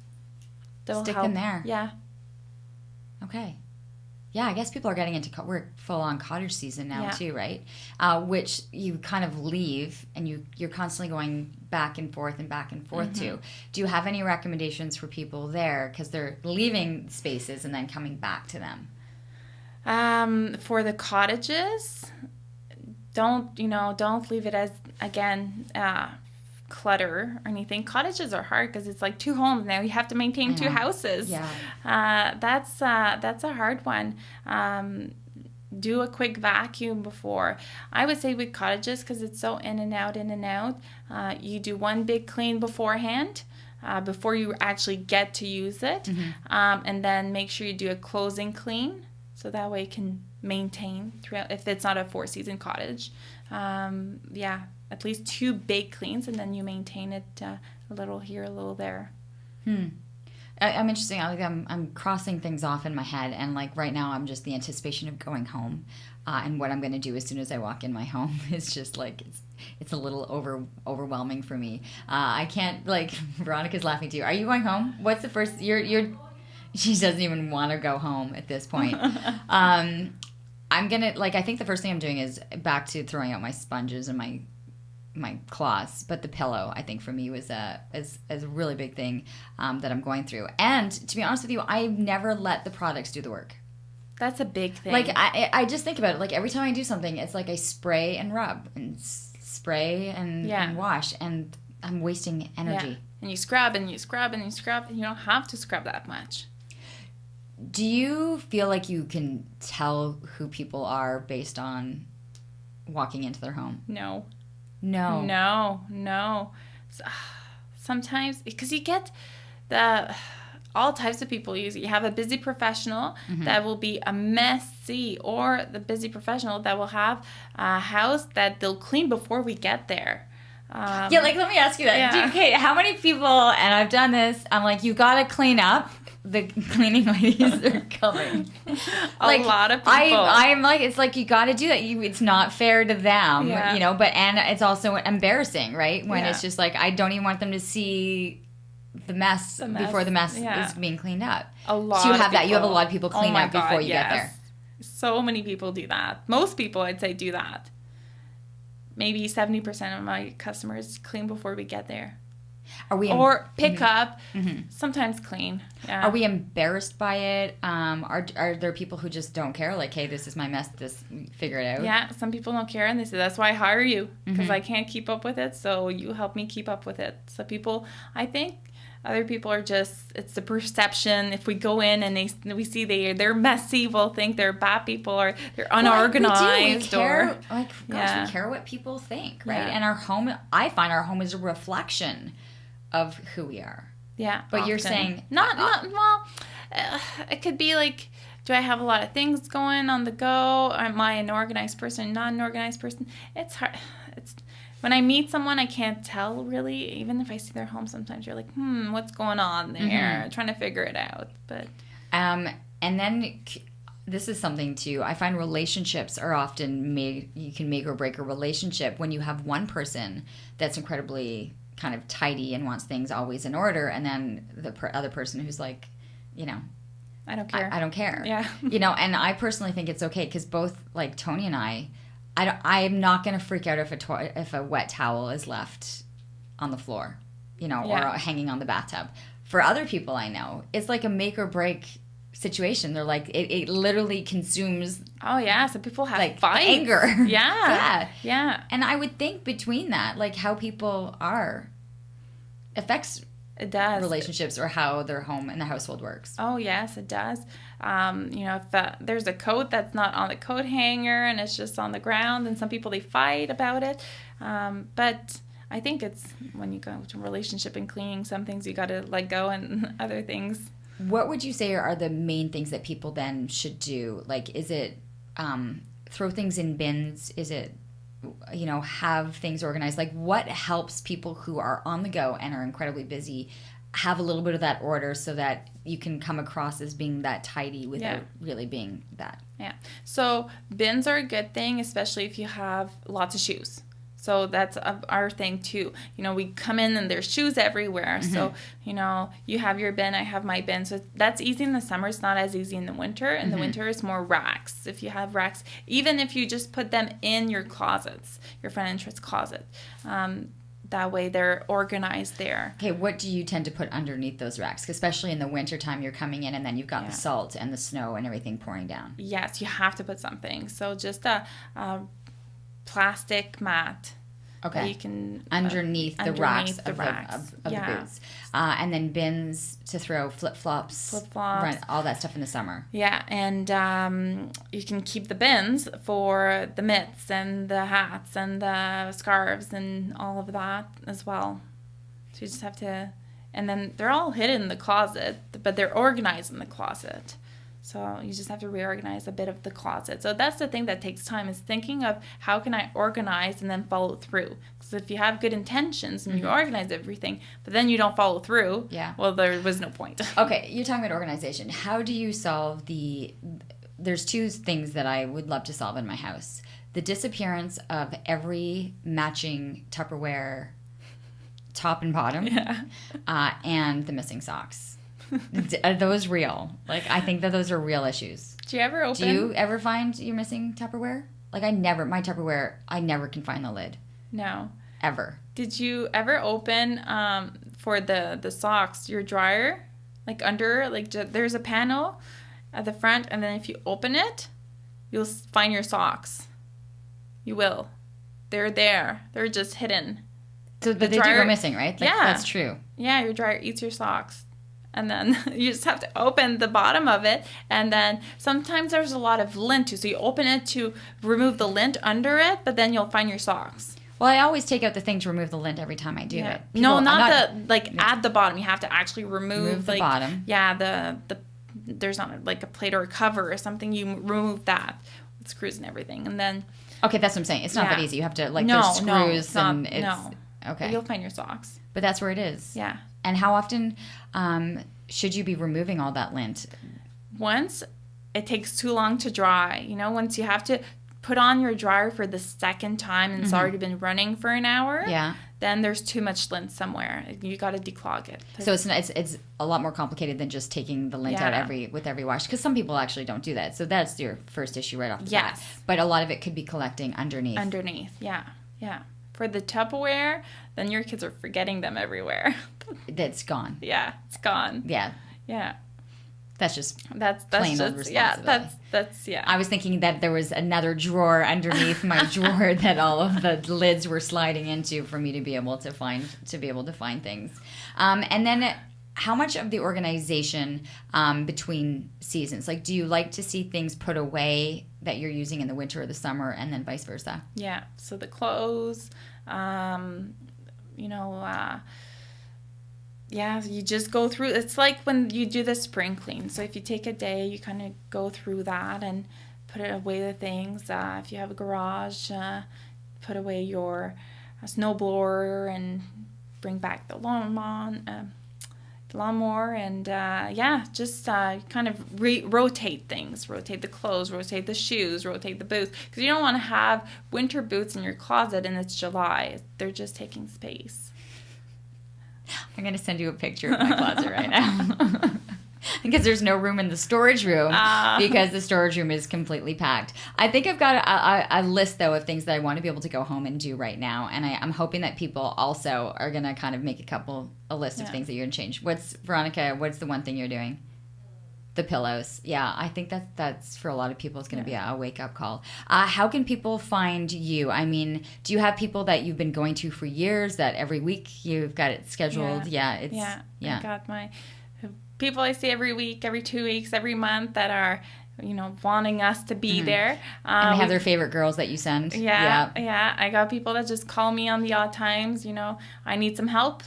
Speaker 1: That'll
Speaker 2: stick
Speaker 1: help.
Speaker 2: them there.
Speaker 1: Yeah.
Speaker 2: Okay. Yeah, I guess people are getting into we're full on cottage season now too, right? Which you kind of leave and you're constantly going back and forth to. Do you have any recommendations for people there because they're leaving spaces and then coming back to them?
Speaker 1: For the cottages, don't leave it as clutter or anything. Cottages are hard because it's like two homes now. You have to maintain two houses. That's a hard one. Do a quick vacuum before. I would say with cottages, because it's so in and out, you do one big clean beforehand before you actually get to use it, and then make sure you do a closing clean so that way you can maintain throughout. If it's not a 4-season cottage, at least 2 big cleans, and then you maintain it a little here, a little there.
Speaker 2: I'm interesting. I'm crossing things off in my head, and like right now, I'm just the anticipation of going home, and what I'm going to do as soon as I walk in my home is just like it's a little overwhelming for me. I can't like. Veronica's laughing too. Are you going home? What's the first? She doesn't even want to go home at this point. I'm gonna I think the first thing I'm doing is back to throwing out my sponges and my cloths, but the pillow I think for me was a really big thing that I'm going through. And to be honest with you, I've never let the products do the work.
Speaker 1: That's a big thing.
Speaker 2: Like I just think about it. Like every time I do something, it's like I spray and rub and spray and wash, and I'm wasting energy.
Speaker 1: Yeah. And you scrub and you scrub and you scrub, and you don't have to scrub that much.
Speaker 2: Do you feel like you can tell who people are based on walking into their home?
Speaker 1: No. Sometimes, because you get all types of people. You have a busy professional that will be a messy, or the busy professional that will have a house that they'll clean before we get there.
Speaker 2: Let me ask you that. Okay, how many people, and I've done this, I'm like, you got to clean up. The cleaning ladies are coming.
Speaker 1: A lot of people.
Speaker 2: I'm like, it's like you got to do that. It's not fair to them, but and it's also embarrassing, right? When it's just like, I don't even want them to see the mess before the mess is being cleaned up.
Speaker 1: A lot.
Speaker 2: So you have
Speaker 1: people.
Speaker 2: that. You have a lot of people clean up before you get there.
Speaker 1: So many people do that. Most people, I'd say, do that. Maybe 70% of my customers clean before we get there. or pick up, sometimes clean. Yeah.
Speaker 2: Are we embarrassed by it? Are there people who just don't care? Like, hey, this is my mess. Figure it out.
Speaker 1: Yeah, some people don't care, and they say, that's why I hire you, because I can't keep up with it, so you help me keep up with it. So people, I think other people are just, it's the perception. If we go in and we see they're messy, we'll think they're bad people or they're unorganized.
Speaker 2: Well, we care, we care what people think, right?
Speaker 1: Yeah.
Speaker 2: And our home, I find our home is a reflection of who we are.
Speaker 1: Yeah.
Speaker 2: But
Speaker 1: often.
Speaker 2: You're saying...
Speaker 1: it could be like, do I have a lot of things going on the go? Am I an organized person, not an organized person? It's hard. When I meet someone, I can't tell really. Even if I see their home, sometimes you're like, what's going on there? Trying to figure it out. But
Speaker 2: and then this is something too. I find relationships are often you can make or break a relationship when you have one person that's incredibly kind of tidy and wants things always in order, and then the other person who's like,
Speaker 1: I don't care.
Speaker 2: I don't care.
Speaker 1: Yeah.
Speaker 2: And I personally think it's okay because both like Tony and I am not going to freak out if a wet towel is left on the floor, or hanging on the bathtub. For other people I know, it's like a make or break situation. They're like, it literally consumes.
Speaker 1: Oh yeah, so people have
Speaker 2: like
Speaker 1: fights.
Speaker 2: Anger.
Speaker 1: Yeah.
Speaker 2: And I would think between that, like how people are, affects.
Speaker 1: It does.
Speaker 2: Relationships or how their home and the household works.
Speaker 1: Oh, yes, it does. If there's a coat that's not on the coat hanger and it's just on the ground, and some people, they fight about it. But I think it's when you go to a relationship and cleaning, some things you got to let go and other things.
Speaker 2: What would you say are the main things that people then should do? Like, is it throw things in bins? Is it have things organized? Like, what helps people who are on the go and are incredibly busy have a little bit of that order so that you can come across as being that tidy without really being that? Yeah.
Speaker 1: So bins are a good thing, especially if you have lots of shoes. So that's our thing too. We come in and there's shoes everywhere. So, you have your bin, I have my bin. So that's easy in the summer. It's not as easy in the winter. In the winter, it's more racks. If you have racks, even if you just put them in your closets, your front entrance closet, that way they're organized there.
Speaker 2: Okay, what do you tend to put underneath those racks? Especially in the wintertime, you're coming in and then you've got the salt and the snow and everything pouring down.
Speaker 1: Yes, you have to put something. So just a plastic mat.
Speaker 2: Okay.
Speaker 1: You can
Speaker 2: underneath the racks of the boots, and then bins to throw flip-flops, all that stuff in the summer.
Speaker 1: Yeah, and you can keep the bins for the mitts and the hats and the scarves and all of that as well. So you just have to, and then they're all hidden in the closet, but they're organized in the closet. So you just have to reorganize a bit of the closet. So that's the thing that takes time, is thinking of how can I organize and then follow through. Because if you have good intentions and you organize everything, but then you don't follow through, well, there was no point.
Speaker 2: Okay, you're talking about organization. How do you solve there's two things that I would love to solve in my house. The disappearance of every matching Tupperware top and bottom, and the missing socks. Are those real? Like, I think that those are real issues.
Speaker 1: Do you ever open?
Speaker 2: Do you ever find you're missing Tupperware? Like, my Tupperware, I never can find the lid.
Speaker 1: No.
Speaker 2: Ever.
Speaker 1: Did you ever open, for the socks, your dryer? Like, under, like, there's a panel at the front, and then if you open it, you'll find your socks. You will. They're there. They're just hidden.
Speaker 2: So, but they do go missing, right? Like, that's true.
Speaker 1: Yeah, your dryer eats your socks. And then you just have to open the bottom of it. And then sometimes there's a lot of lint too. So you open it to remove the lint under it, but then you'll find your socks.
Speaker 2: Well, I always take out the thing to remove the lint every time I do it.
Speaker 1: No, not at the bottom. You have to actually remove
Speaker 2: the bottom.
Speaker 1: Yeah, there's not like a plate or a cover or something. You remove that with screws and everything. And then...
Speaker 2: Okay, that's what I'm saying. It's not that easy. You have to, there's screws Okay.
Speaker 1: You'll find your socks.
Speaker 2: But that's where it is.
Speaker 1: Yeah.
Speaker 2: And how often should you be removing all that lint?
Speaker 1: Once it takes too long to dry. Once you have to put on your dryer for the second time and it's already been running for an hour, then there's too much lint somewhere. You got to declog it.
Speaker 2: So it's a lot more complicated than just taking the lint out with every wash, because some people actually don't do that. So that's your first issue right off the bat. But a lot of it could be collecting underneath.
Speaker 1: Yeah. For the Tupperware, then your kids are forgetting them everywhere.
Speaker 2: That's gone.
Speaker 1: Yeah, it's gone.
Speaker 2: Yeah.
Speaker 1: Yeah.
Speaker 2: That's just
Speaker 1: That's
Speaker 2: plain old
Speaker 1: just
Speaker 2: responsibility.
Speaker 1: that's yeah.
Speaker 2: I was thinking that there was another drawer underneath my drawer that all of the lids were sliding into for me to be able to find things. And then how much of the organization between seasons? Like, do you like to see things put away that you're using in the winter or the summer, and then vice versa?
Speaker 1: Yeah. So the clothes, yeah, you just go through. It's like when you do the spring clean. So if you take a day, you kind of go through that and put away the things. If you have a garage, put away your snowblower and bring back the lawnmower, and just kind of rotate things. Rotate the clothes, rotate the shoes, rotate the boots, because you don't want to have winter boots in your closet and it's July. They're just taking space.
Speaker 2: I'm going to send you a picture of my closet right now. Because there's no room in the storage room because the storage room is completely packed. I think I've got a list, though, of things that I want to be able to go home and do right now. And I'm hoping that people also are going to kind of make a list of things that you're going to change. Veronica, what's the one thing you're doing? The pillows. Yeah, I think that's for a lot of people, it's going to be a wake-up call. How can people find you? I mean, do you have people that you've been going to for years that every week you've got it scheduled? I got my people I see every week, every 2 weeks, every month that are, wanting us to be there. And they have their favorite girls that you send.
Speaker 1: Yeah. I got people that just call me on the odd times, I need some help.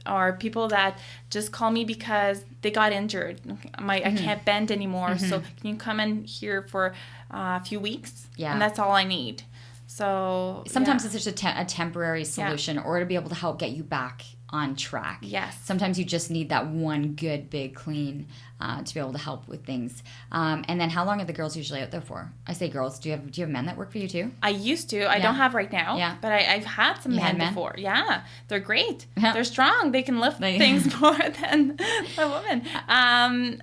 Speaker 1: Or people that just call me because they got injured. I can't bend anymore, so can you come in here for a few weeks? Yeah. And that's all I need. So
Speaker 2: sometimes it's just a temporary solution, or to be able to help get you back on track.
Speaker 1: Yes.
Speaker 2: Sometimes you just need that one good big clean to be able to help with things. And then how long are the girls usually out there for? I say girls. Do you have men that work for you too?
Speaker 1: I used to. I don't have right now.
Speaker 2: Yeah.
Speaker 1: But I've had some men before. Yeah. They're great.
Speaker 2: Yeah.
Speaker 1: They're strong. They can lift things more than a woman.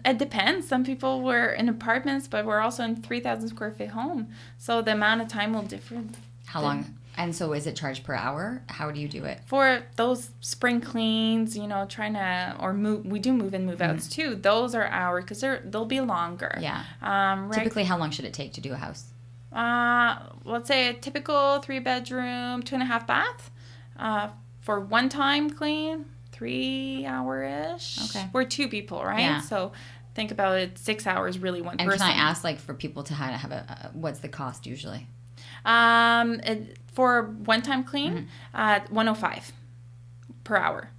Speaker 1: It depends. Some people were in apartments, but we're also in 3,000 square feet home. So the amount of time will differ.
Speaker 2: How long? And so is it charged per hour? How do you do it?
Speaker 1: For those spring cleans, trying to, or move, we do move in, move outs too. Those are hours because they'll be longer.
Speaker 2: Yeah. Typically, how long should it take to do a house?
Speaker 1: Let's say a typical 3-bedroom, 2.5 bath. For one time clean, 3 hour-ish. Okay. We're 2 people, right?
Speaker 2: Yeah.
Speaker 1: So think about it, 6 hours really one person.
Speaker 2: And can I ask, for people to have what's the cost usually?
Speaker 1: For one-time clean, $105 per hour.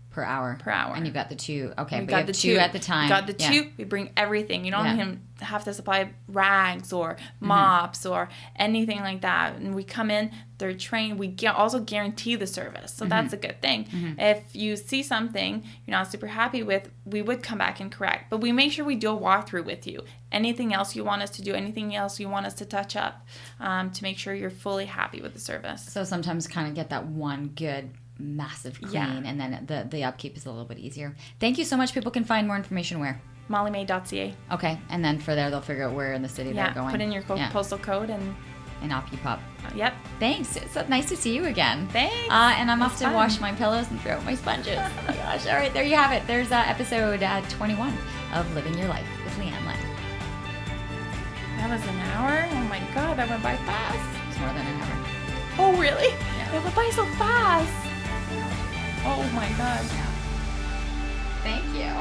Speaker 2: Per hour. And you've got the 2. Okay,
Speaker 1: we
Speaker 2: but
Speaker 1: got
Speaker 2: you have
Speaker 1: the
Speaker 2: 2 at the time.
Speaker 1: We got the 2. We bring everything. You don't even have to supply rags or mops or anything like that. And we come in, they're trained. We also guarantee the service. So that's a good thing. If you see something you're not super happy with, we would come back and correct. But we make sure we do a walkthrough with you. Anything else you want us to do, anything else you want us to touch up, to make sure you're fully happy with the service.
Speaker 2: So sometimes kind of get that one good massive clean, and then the upkeep is a little bit easier. Thank you so much. People can find more information where?
Speaker 1: mollymaid.ca.
Speaker 2: Okay, and then for there they'll figure out where in the city they're going.
Speaker 1: Put in your postal code and
Speaker 2: off you pop.
Speaker 1: Yep.
Speaker 2: Thanks. It's so nice to see you again.
Speaker 1: Thanks.
Speaker 2: And I'm off to wash my pillows and throw out my sponges. Oh my gosh. All right, there you have it. There's episode 21 of Living Your Life with Leanne Lett.
Speaker 1: That was an hour? Oh my god, that went by fast.
Speaker 2: It's more than an hour.
Speaker 1: Oh really?
Speaker 2: Yeah.
Speaker 1: It went by so fast. Oh my god.
Speaker 2: Thank you.